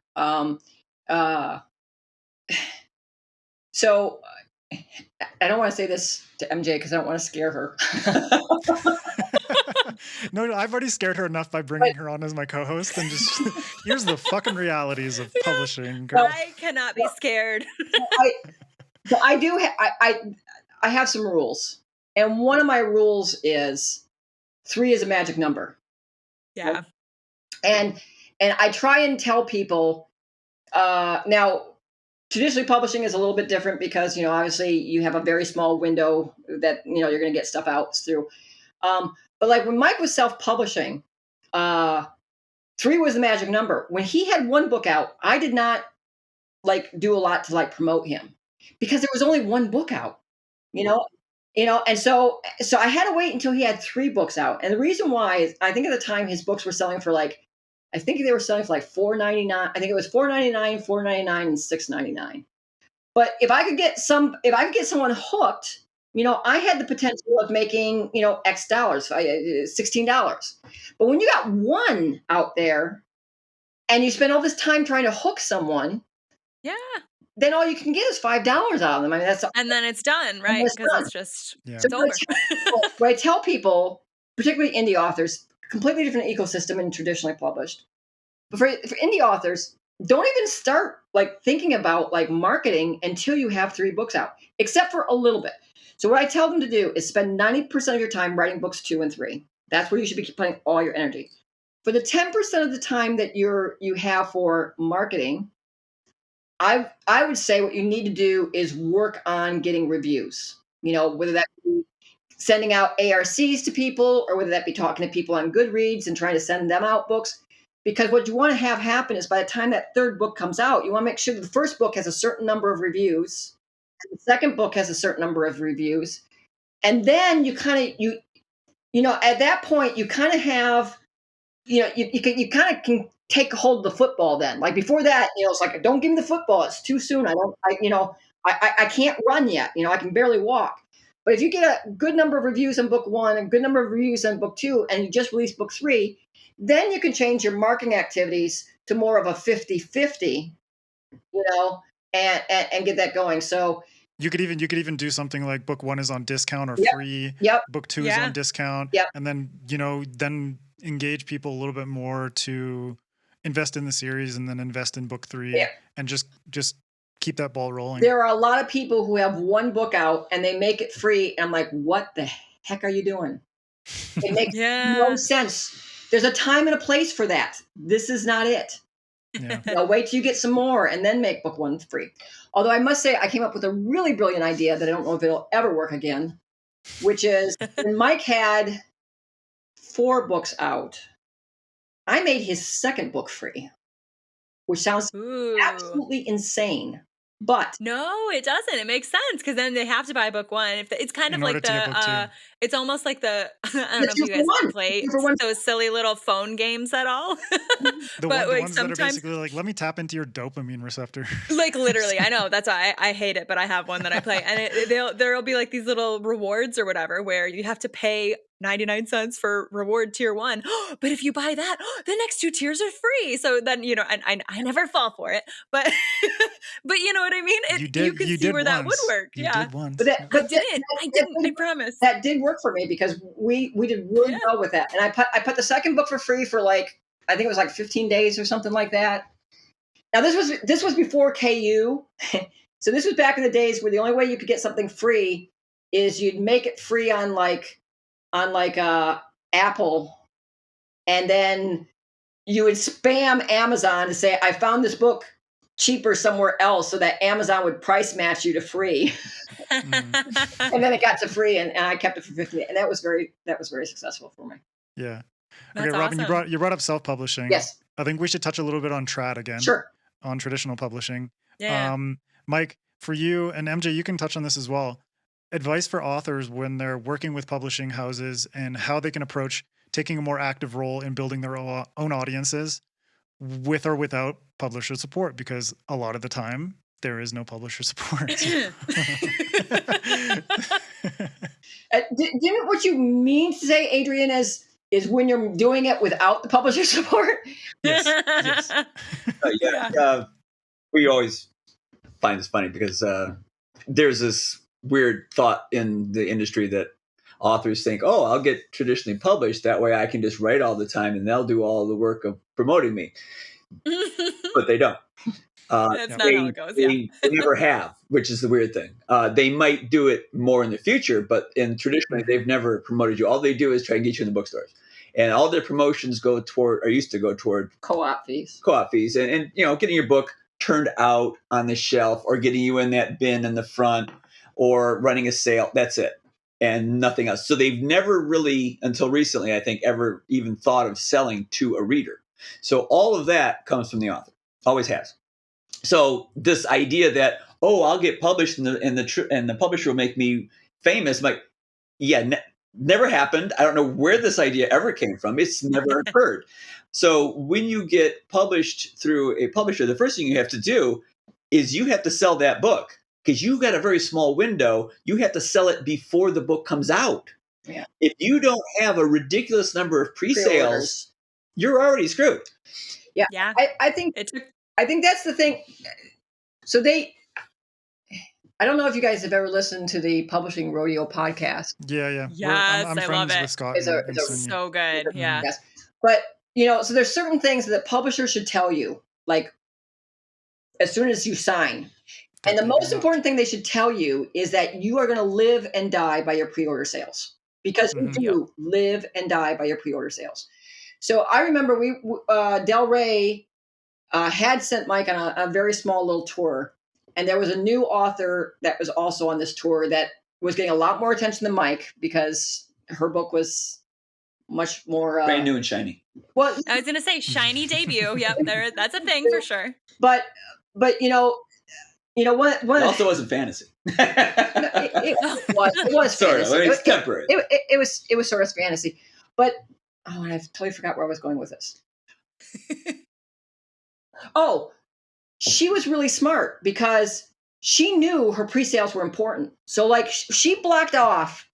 [SPEAKER 1] So I don't want to say this to MJ because I don't want to scare her.
[SPEAKER 3] No, I've already scared her enough by bringing her on as my co-host, and just here's the fucking realities of publishing. Girl.
[SPEAKER 4] I cannot be scared.
[SPEAKER 1] I have some rules. And one of my rules is 3 is a magic number.
[SPEAKER 4] Yeah.
[SPEAKER 1] And I try and tell people, now traditionally publishing is a little bit different because, obviously you have a very small window that, you're going to get stuff out through. But like when Mike was self-publishing, 3 was the magic number. When he had 1 book out, I did not do a lot to promote him because there was only 1 book out, and so I had to wait until he had 3 books out. And the reason why is I think at the time his books were selling for I think they were selling for $4.99. I think it was $4.99, $4.99, and $6.99. But if I could get someone hooked, I had the potential of making, X dollars, $16. But when you got 1 out there and you spend all this time trying to hook someone,
[SPEAKER 4] yeah,
[SPEAKER 1] then all you can get is $5 out of them. I mean,
[SPEAKER 4] and then it's done, right? Because it's just it's over.
[SPEAKER 1] What I tell people, particularly indie authors, completely different ecosystem than traditionally published. But for indie authors, don't even start thinking about marketing until you have 3 books out, except for a little bit. So what I tell them to do is spend 90% of your time writing books 2 and 3. That's where you should be putting all your energy. For the 10% of the time that you have for marketing, I would say what you need to do is work on getting reviews, whether that be sending out ARCs to people or whether that be talking to people on Goodreads and trying to send them out books. Because what you want to have happen is by the time that 3rd book comes out, you want to make sure that the 1st book has a certain number of reviews. And the 2nd book has a certain number of reviews. And then you kind of, at that point, you kind of have, you kind of can take hold of the football then. Before that, it's don't give me the football. It's too soon. I can't run yet. I can barely walk. But if you get a good number of reviews on book 1, a good number of reviews on book 2, and you just release book 3, then you can change your marketing activities to more of a 50-50, and get that going. So
[SPEAKER 3] you could even do something like book 1 is on discount or free.
[SPEAKER 1] Yep.
[SPEAKER 3] Book 2 is on discount.
[SPEAKER 1] Yep.
[SPEAKER 3] And then, then engage people a little bit more to invest in the series and then invest in book 3 and just keep that ball rolling.
[SPEAKER 1] There are a lot of people who have 1 book out and they make it free. And I'm like, what the heck are you doing? It makes no sense. There's a time and a place for that. This is not it. Yeah. Wait till you get some more and then make book 1 free. Although I must say I came up with a really brilliant idea that I don't know if it'll ever work again, which is when Mike had 4 books out, I made his 2nd book free. which sounds absolutely insane. But
[SPEAKER 4] no, it doesn't. It makes sense because then they have to buy book one. If it's kind of like it's almost like the I don't know if you guys play those silly little phone games at all.
[SPEAKER 3] The ones that are basically like, let me tap into your dopamine receptor.
[SPEAKER 4] Like literally, I know that's why I hate it, but I have one that I play, and there'll be like these little rewards or whatever where you have to pay 99 cents for reward tier 1. But if you buy that, the next 2 tiers are free. So then, you know, and I never fall for it, but but you know what I mean? You can see where that would work.
[SPEAKER 3] Did once.
[SPEAKER 1] But
[SPEAKER 4] I didn't, I promise.
[SPEAKER 1] That did work for me because we did really well with that. And I put the second book for free for like, I think it was like 15 days or something like that. Now this was before KU. So this was back in the days where the only way you could get something free is you'd make it free on like Apple, and then you would spam Amazon to say, I found this book cheaper somewhere else, so that Amazon would price match you to free. And then it got to free, and I kept it for 50, and that was very successful for me.
[SPEAKER 3] Yeah.
[SPEAKER 4] That's
[SPEAKER 3] okay, Robin,
[SPEAKER 4] awesome.
[SPEAKER 3] you brought up self-publishing.
[SPEAKER 1] Yes.
[SPEAKER 3] I think we should touch a little bit on trad again.
[SPEAKER 1] Sure.
[SPEAKER 3] On traditional publishing.
[SPEAKER 4] Yeah.
[SPEAKER 3] Mike, for you, and MJ, you can touch on this as well. Advice for authors when they're working with publishing houses and how they can approach taking a more active role in building their own audiences with or without publisher support, because a lot of the time there is no publisher support.
[SPEAKER 1] Didn't what you mean to say, Adrian, is when you're doing it without the publisher support?
[SPEAKER 3] Yes.
[SPEAKER 2] We always find this funny because there's this weird thought in the industry that authors think, oh, I'll get traditionally published. That way I can just write all the time and they'll do all the work of promoting me. But they don't.
[SPEAKER 4] That's not how it goes.
[SPEAKER 2] They never have, which is the weird thing. They might do it more in the future, but traditionally they've never promoted you. All they do is try and get you in the bookstores. And all their promotions used to go toward
[SPEAKER 1] co-op fees.
[SPEAKER 2] And you know, getting your book turned out on the shelf or getting you in that bin in the front or running a sale. That's it. And nothing else. So they've never really, until recently, I think, ever even thought of selling to a reader. So all of that comes from the author. Always has. So this idea that, oh, I'll get published and the publisher will make me famous. I'm like, never happened. I don't know where this idea ever came from. It's never occurred. So when you get published through a publisher, the first thing you have to do is you have to sell that book because you've got a very small window. You have to sell it before the book comes out.
[SPEAKER 1] Yeah.
[SPEAKER 2] If you don't have a ridiculous number of pre-sales, you're already screwed.
[SPEAKER 1] Yeah. I think that's the thing. So I don't know if you guys have ever listened to the Publishing Rodeo podcast.
[SPEAKER 3] Yeah.
[SPEAKER 4] Yes,
[SPEAKER 3] I'm
[SPEAKER 4] I
[SPEAKER 3] friends
[SPEAKER 4] love it.
[SPEAKER 3] with Scott.
[SPEAKER 4] It's so good. Yeah.
[SPEAKER 1] Yes. But, you know, so there's certain things that publishers should tell you, like as soon as you sign. And the most important thing they should tell you is that you are going to live and die by your pre-order sales, because you do live and die by your pre-order sales. So I remember Del Rey had sent Mike on a very small little tour. And there was a new author that was also on this tour that was getting a lot more attention than Mike because her book was much more
[SPEAKER 2] brand new and shiny.
[SPEAKER 4] Well, I was going to say shiny debut. Yep, that's a thing for sure.
[SPEAKER 1] But you know what?
[SPEAKER 2] It also wasn't fantasy.
[SPEAKER 1] It was
[SPEAKER 2] sort
[SPEAKER 1] fantasy.
[SPEAKER 2] It's temporary.
[SPEAKER 1] It was sort of fantasy, but and I totally forgot where I was going with this. Oh. She was really smart because she knew her pre-sales were important. So like she blocked off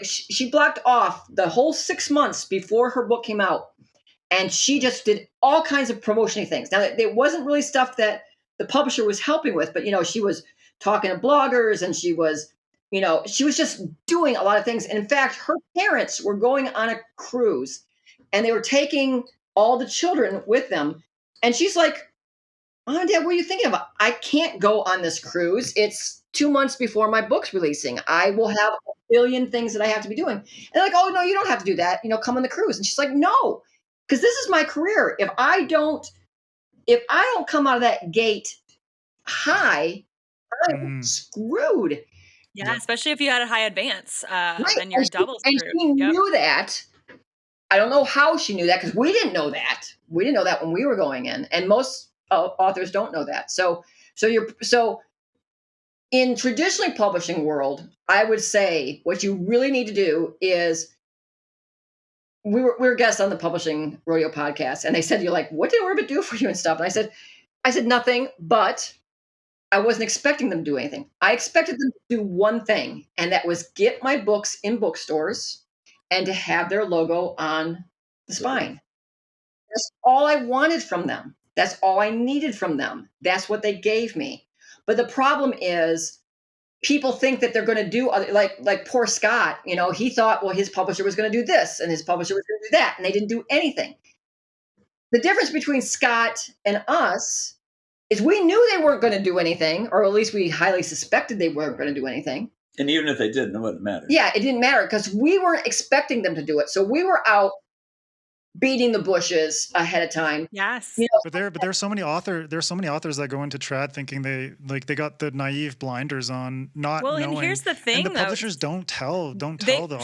[SPEAKER 1] she blocked off the whole 6 months before her book came out. And she just did all kinds of promotion things. Now it wasn't really stuff that the publisher was helping with, but she was talking to bloggers and she was just doing a lot of things. And in fact, her parents were going on a cruise and they were taking all the children with them. And she's like, "Oh, Dad, what are you thinking of? I can't go on this cruise. It's 2 months before my book's releasing. I will have a billion things that I have to be doing." And they're like, "Oh, no, you don't have to do that. Come on the cruise." And she's like, "No, because this is my career. If I don't come out of that gate high, I'm screwed."
[SPEAKER 4] Yeah, especially if you had a high advance,
[SPEAKER 1] right.
[SPEAKER 4] Then you're double screwed.
[SPEAKER 1] And she knew that. I don't know how she knew that because we didn't know that. We didn't know that when we were going in. And most authors don't know that. So in traditionally publishing world, I would say what you really need to do is, we were guests on the Publishing Rodeo podcast, and they said, you're like, what did Orbit do for you and stuff? And I said nothing, but I wasn't expecting them to do anything. I expected them to do one thing, and that was get my books in bookstores and to have their logo on the spine. That's all I wanted from them. That's all I needed from them. That's what they gave me. But the problem is, people think that they're going to do like poor Scott, he thought, well, his publisher was going to do this and his publisher was going to do that, and they didn't do anything. The difference between Scott and us is we knew they weren't going to do anything, or at least we highly suspected they weren't going to do anything.
[SPEAKER 2] And even if they did, it wouldn't matter.
[SPEAKER 1] Yeah, it didn't matter because we weren't expecting them to do it. So we were out beating the bushes ahead of time.
[SPEAKER 4] Yes.
[SPEAKER 3] But there's so many authors that go into trad thinking they got the naive blinders on, not knowing.
[SPEAKER 4] And here's the thing,
[SPEAKER 3] and the publishers don't tell the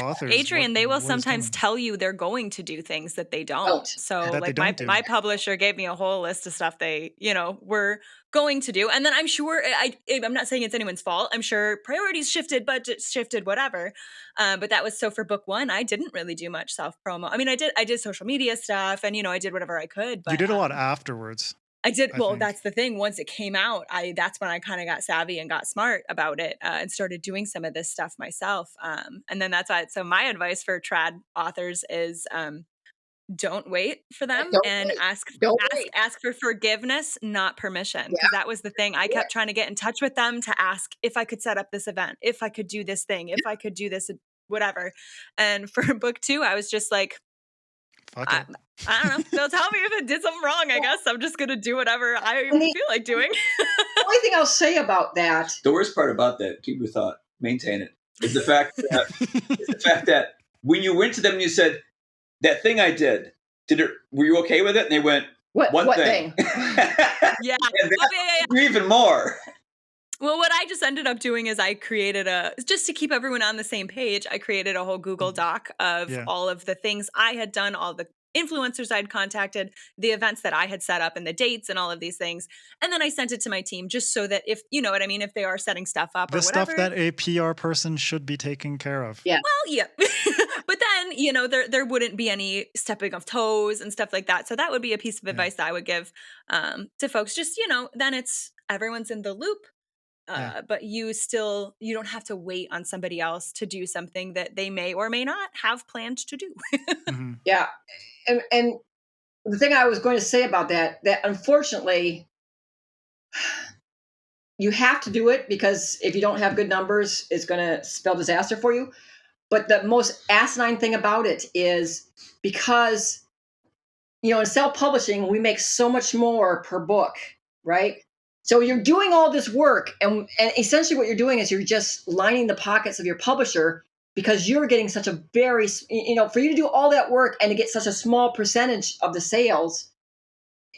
[SPEAKER 3] authors.
[SPEAKER 4] Adrian, they will sometimes tell you they're going to do things that they don't. So like my publisher gave me a whole list of stuff they, were going to do. And then I'm sure, I'm not saying it's anyone's fault. I'm sure priorities shifted, budgets shifted, whatever. But that was, so for book one, I didn't really do much self-promo. I mean, I did social media stuff and, I did whatever I could. But
[SPEAKER 3] you did a lot afterwards.
[SPEAKER 4] I did. Well, that's the thing. Once it came out, that's when I kind of got savvy and got smart about it and started doing some of this stuff myself. And then that's why. So my advice for trad authors is, don't wait for them and ask for forgiveness, not permission. Because that was the thing. I kept trying to get in touch with them to ask if I could set up this event, if I could do this thing, if I could do this, whatever. And for book two, I was just like,
[SPEAKER 3] fuck it.
[SPEAKER 4] I don't know. They'll tell me if I did something wrong. I guess I'm just going to do whatever I feel like doing.
[SPEAKER 1] The only thing I'll say about that.
[SPEAKER 2] The worst part about that, keep your thought, maintain it, is the fact that when you went to them and you said, that thing I did, were you okay with it? And they went, what thing?
[SPEAKER 4] Yeah.
[SPEAKER 2] Even more.
[SPEAKER 4] Well, what I just ended up doing is I created just to keep everyone on the same page, I created a whole Google Doc of all of the things I had done, all the influencers I'd contacted, the events that I had set up and the dates and all of these things. And then I sent it to my team just so that if, you know what I mean, if they are setting stuff up or whatever.
[SPEAKER 3] The stuff that a PR person should be taking care of.
[SPEAKER 1] Yeah.
[SPEAKER 4] Well, yeah. But then, there wouldn't be any stepping of toes and stuff like that. So that would be a piece of advice that I would give to folks. Just, then it's everyone's in the loop. But you don't have to wait on somebody else to do something that they may or may not have planned to do.
[SPEAKER 3] Mm-hmm.
[SPEAKER 1] Yeah. And the thing I was going to say about that unfortunately you have to do it, because if you don't have good numbers, it's going to spell disaster for you. But the most asinine thing about it is because, in self-publishing, we make so much more per book, right? So you're doing all this work, and essentially what you're doing is you're just lining the pockets of your publisher, because you're getting such a very, for you to do all that work and to get such a small percentage of the sales,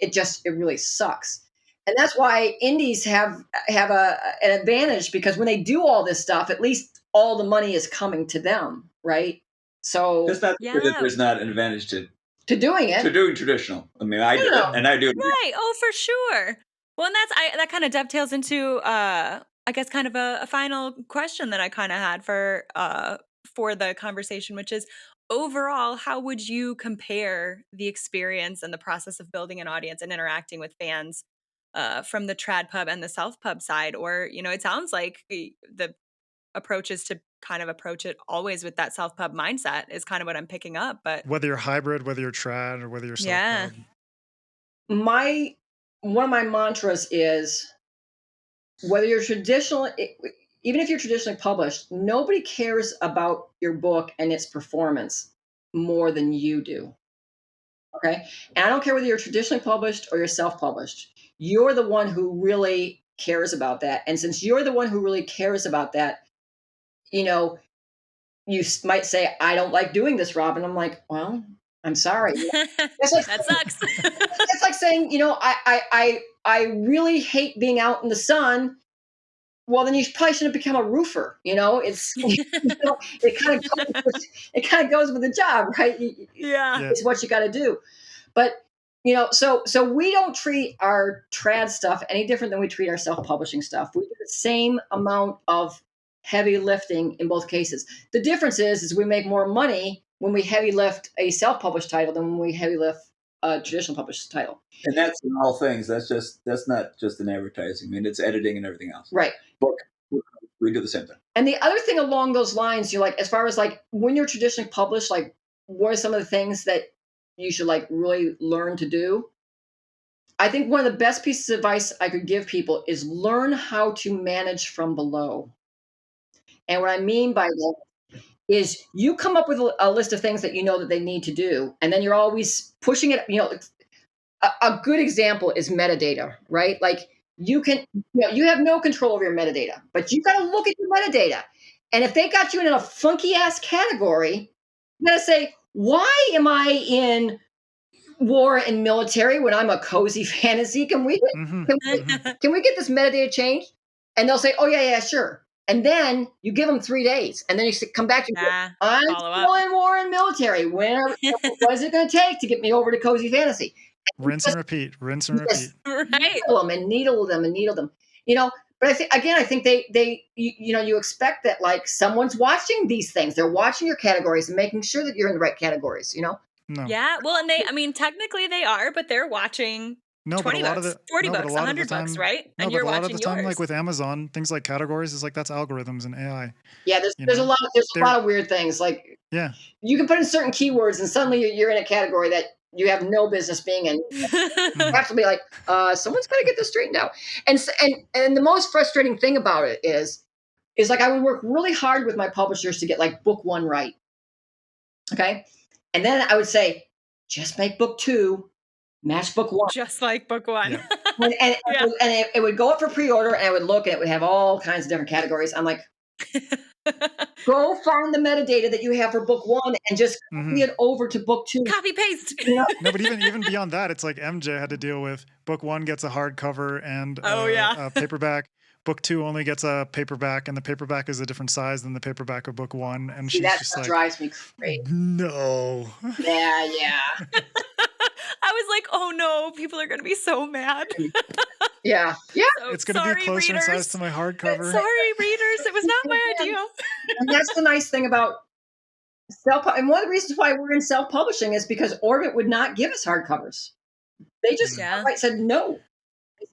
[SPEAKER 1] it really sucks. And that's why indies have an advantage, because when they do all this stuff, at least all the money is coming to them, right? So
[SPEAKER 2] it's not that there's not an advantage to
[SPEAKER 1] doing it.
[SPEAKER 2] To doing traditional. I mean, I do it, and I do it.
[SPEAKER 4] Right. Oh, for sure. Well, and that kind of dovetails into, I guess, kind of a final question that I kind of had for the conversation, which is, overall, how would you compare the experience and the process of building an audience and interacting with fans from the trad pub and the self pub side? Or, it sounds like the approach is to kind of approach it always with that self pub mindset is kind of what I'm picking up. But
[SPEAKER 3] whether you're hybrid, whether you're trad, or whether you're self pub.
[SPEAKER 1] One of my mantras is, whether you're even if you're traditionally published, nobody cares about your book and its performance more than you do. Okay? And I don't care whether you're traditionally published or you're self-published. You're the one who really cares about that. And since you're the one who really cares about that, you might say, I don't like doing this, Rob. And I'm like, well, I'm sorry.
[SPEAKER 4] That sucks.
[SPEAKER 1] It's like saying, I really hate being out in the sun. Well, then you probably shouldn't become a roofer. It's it kind of goes with the job, right?
[SPEAKER 4] Yeah,
[SPEAKER 1] it's what you got to do. But So we don't treat our trad stuff any different than we treat our self-publishing stuff. We do the same amount of heavy lifting in both cases. The difference is we make more money when we heavy lift a self-published title than when we heavy lift a traditional published title.
[SPEAKER 2] And that's in all things. That's not just in advertising. I mean, it's editing and everything else.
[SPEAKER 1] Right.
[SPEAKER 2] Book, we do the same thing.
[SPEAKER 1] And the other thing along those lines, you're like, as far as like when you're traditionally published, like what are some of the things that you should like really learn to do? I think one of the best pieces of advice I could give people is learn how to manage from below. And what I mean by that is you come up with a list of things that you know that they need to do, and then you're always pushing it. A good example is metadata, right? Like you have no control over your metadata, but you got to look at your metadata. And if they got you in a funky ass category, you got to say, why am I in war and military when I'm a cozy fantasy? Can we get this metadata changed? And they'll say, oh yeah, sure. And then you give them 3 days, and then you come back to I'm still in war and military. What is it going to take to get me over to cozy fantasy?
[SPEAKER 3] Rinse and repeat.
[SPEAKER 4] Right.
[SPEAKER 1] Needle them. But I think they you expect that like someone's watching these things. They're watching your categories and making sure that you're in the right categories.
[SPEAKER 3] No.
[SPEAKER 4] Yeah. Well, and technically they are, but they're watching.
[SPEAKER 3] No,
[SPEAKER 4] $20,
[SPEAKER 3] but
[SPEAKER 4] $40, $100, right? And you're watching yours.
[SPEAKER 3] Time, like with Amazon, things like categories is like that's algorithms and AI.
[SPEAKER 1] Yeah, there's a lot of weird things. Like you can put in certain keywords, and suddenly you're in a category that you have no business being in. You have to be like, someone's got to get this straightened out. And the most frustrating thing about it is like I would work really hard with my publishers to get like book 1 right. Okay, and then I would say, just make book 2. Match book 1.
[SPEAKER 4] Just like book 1.
[SPEAKER 1] Yeah. and it would go up for pre-order, and I would look, and it would have all kinds of different categories. I'm like, go find the metadata that you have for book 1 and just copy it over to book 2.
[SPEAKER 4] Copy paste.
[SPEAKER 3] No, but even beyond that, it's like MJ had to deal with book 1 gets a hardcover and a paperback. Book 2 only gets a paperback, and the paperback is a different size than the paperback of book 1. And she's just like,
[SPEAKER 1] drives me crazy.
[SPEAKER 3] No.
[SPEAKER 1] Yeah.
[SPEAKER 4] I was like, oh no, people are going to be so mad.
[SPEAKER 1] Yeah.
[SPEAKER 3] So, it's going to be closer in size to my hardcover.
[SPEAKER 4] Sorry, readers. It was not my idea.
[SPEAKER 1] And that's the nice thing about and one of the reasons why we're in self-publishing is because Orbit would not give us hardcovers. They just said no.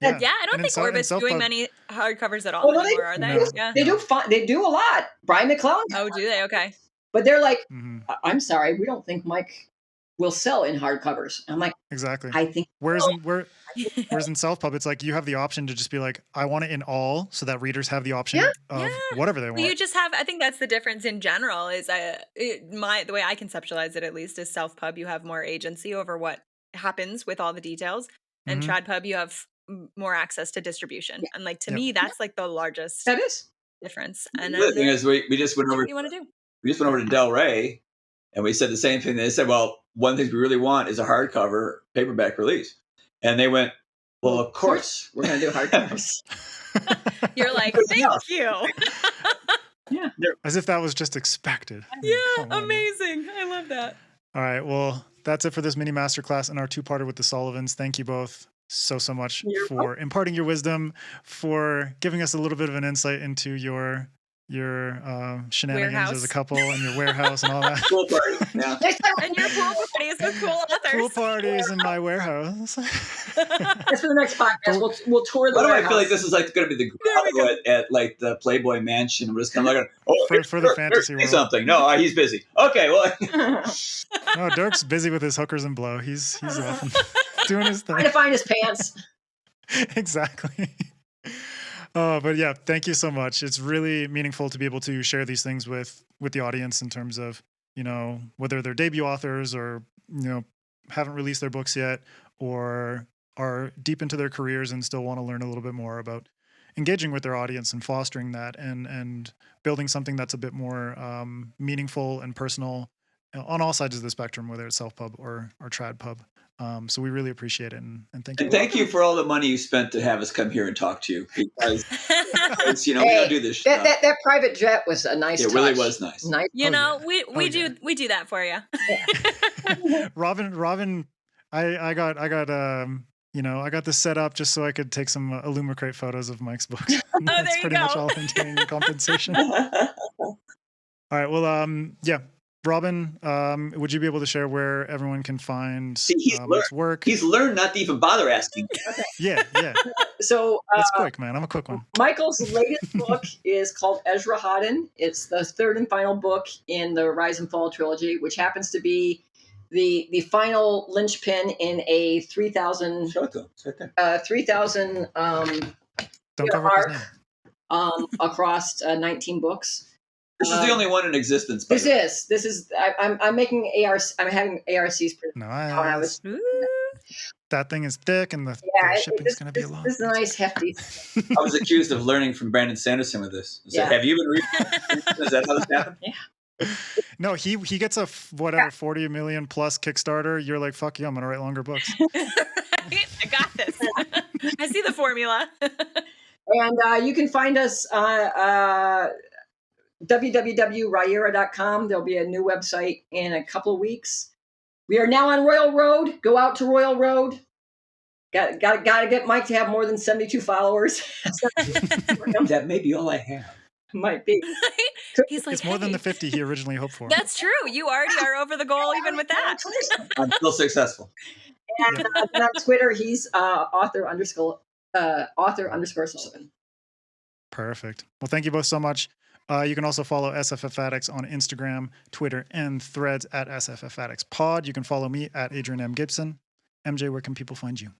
[SPEAKER 4] I don't think Orbit's doing many hardcovers at all anymore, are they?
[SPEAKER 1] No. Yeah. They do fine. They do a lot. Brian McClellan.
[SPEAKER 4] Oh, do they? Okay.
[SPEAKER 1] But they're like, I'm sorry, we don't think Mike will sell in hardcovers. I'm like,
[SPEAKER 3] exactly.
[SPEAKER 1] I think.
[SPEAKER 3] Whereas in self-pub, it's like you have the option to just be like, I want it in all, so that readers have the option of whatever they want.
[SPEAKER 4] You just have. I think that's the difference in general. Is the way I conceptualize it, at least, is self-pub. You have more agency over what happens with all the details, and trad pub, you have more access to distribution. And like to me, that's like the largest difference. And
[SPEAKER 2] the thing is, we just went over.
[SPEAKER 4] What you want to do?
[SPEAKER 2] We just went over to Del Rey, and we said the same thing. They said, "Well, one of the things we really want is a hardcover paperback release," and they went, "Well, of course,
[SPEAKER 1] we're going to do hardcovers."
[SPEAKER 4] You're like, "Thank you."
[SPEAKER 1] Yeah,
[SPEAKER 3] as if that was just expected.
[SPEAKER 4] Yeah, amazing. I love that.
[SPEAKER 3] All right, well, that's it for this mini masterclass and our 2-parter with the Sullivans. Thank you both so much for imparting your wisdom, for giving us a little bit of an insight into your shenanigans as a couple and your warehouse and all that.
[SPEAKER 2] Pool party,
[SPEAKER 4] and your pool parties with cool authors.
[SPEAKER 3] Pool parties in my warehouse.
[SPEAKER 1] That's for the next podcast. We'll tour the
[SPEAKER 2] Why do
[SPEAKER 1] warehouse.
[SPEAKER 2] I feel like this is like going to be the grotto at like the Playboy Mansion? We're just kind of like,
[SPEAKER 3] for the fantasy world.
[SPEAKER 2] Something. No, he's busy. Okay, well.
[SPEAKER 3] No, Dirk's busy with his hookers and blow. He's often doing his thing.
[SPEAKER 1] Trying to find his pants.
[SPEAKER 3] Exactly. But yeah, thank you so much. It's really meaningful to be able to share these things with the audience in terms of, whether they're debut authors or, haven't released their books yet or are deep into their careers and still want to learn a little bit more about engaging with their audience and fostering that and building something that's a bit more meaningful and personal on all sides of the spectrum, whether it's self-pub or trad pub. So we really appreciate it, and thank you.
[SPEAKER 2] And thank you for all the money you spent to have us come here and talk to you, because we don't do this.
[SPEAKER 1] That private jet was a nice.
[SPEAKER 2] It
[SPEAKER 1] touch.
[SPEAKER 2] Really was nice.
[SPEAKER 1] Nice.
[SPEAKER 4] We do that for you.
[SPEAKER 3] Robin I got I got this set up just so I could take some Illumicrate photos of Mike's books. That's
[SPEAKER 4] there you
[SPEAKER 3] pretty
[SPEAKER 4] go.
[SPEAKER 3] much all I'm doing in compensation. All right. Well, yeah. Robin, would you be able to share where everyone can find Mike's work?
[SPEAKER 2] He's learned not to even bother asking.
[SPEAKER 1] Okay.
[SPEAKER 3] Yeah.
[SPEAKER 1] So
[SPEAKER 3] it's quick, man. I'm a quick one.
[SPEAKER 1] Michael's latest book is called Esrahaddon. It's the third and final book in the Rise and Fall trilogy, which happens to be the final linchpin in a 3,000 arc across 19 books.
[SPEAKER 2] This is the only one in existence.
[SPEAKER 1] This is. I'm making ARC. I'm having ARCs.
[SPEAKER 3] Nice. That thing is thick, and the shipping's going to be long.
[SPEAKER 1] This is a nice hefty.
[SPEAKER 2] I was accused of learning from Brandon Sanderson with this. I said, have you been reading? Is that how this happened?
[SPEAKER 1] Yeah.
[SPEAKER 3] No, he gets a 40 million plus Kickstarter. You're like, fuck you, I'm going to write longer books.
[SPEAKER 4] I got this. I see the formula.
[SPEAKER 1] And you can find us www.riyria.com. There'll be a new website in a couple of weeks. We are now on Royal Road. Go out to Royal Road. Got to get Mike to have more than 72 followers.
[SPEAKER 2] That may be all I have.
[SPEAKER 1] Might be.
[SPEAKER 3] He's like, it's more than the 50 he originally hoped for.
[SPEAKER 4] That's true. You already are over the goal even with that.
[SPEAKER 2] I'm still successful.
[SPEAKER 1] And on Twitter, he's author _ Sullivan.
[SPEAKER 3] Perfect. Well, thank you both so much. You can also follow SFF Addicts on Instagram, Twitter, and Threads at sffaddictspod. You can follow me at Adrian M. Gibson. MJ, where can people find you?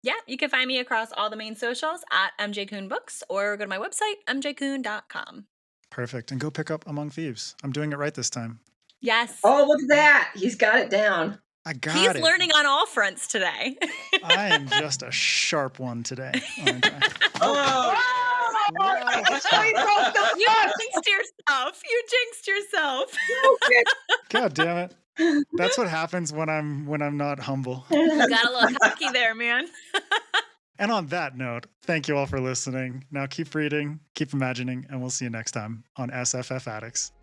[SPEAKER 4] Yeah, you can find me across all the main socials at MJ Kuhn Books, or go to my website, mjkuhn.com.
[SPEAKER 3] Perfect. And go pick up Among Thieves. I'm doing it right this time.
[SPEAKER 4] Yes.
[SPEAKER 1] Oh, look at that. He's got it down.
[SPEAKER 3] I got
[SPEAKER 4] it. He's learning on all fronts today.
[SPEAKER 3] I am just a sharp one today.
[SPEAKER 4] You jinxed yourself.
[SPEAKER 3] God damn it. That's what happens when I'm not humble.
[SPEAKER 4] You got a little cocky there, man.
[SPEAKER 3] And on that note, thank you all for listening. Now keep reading, keep imagining, and we'll see you next time on SFF Addicts.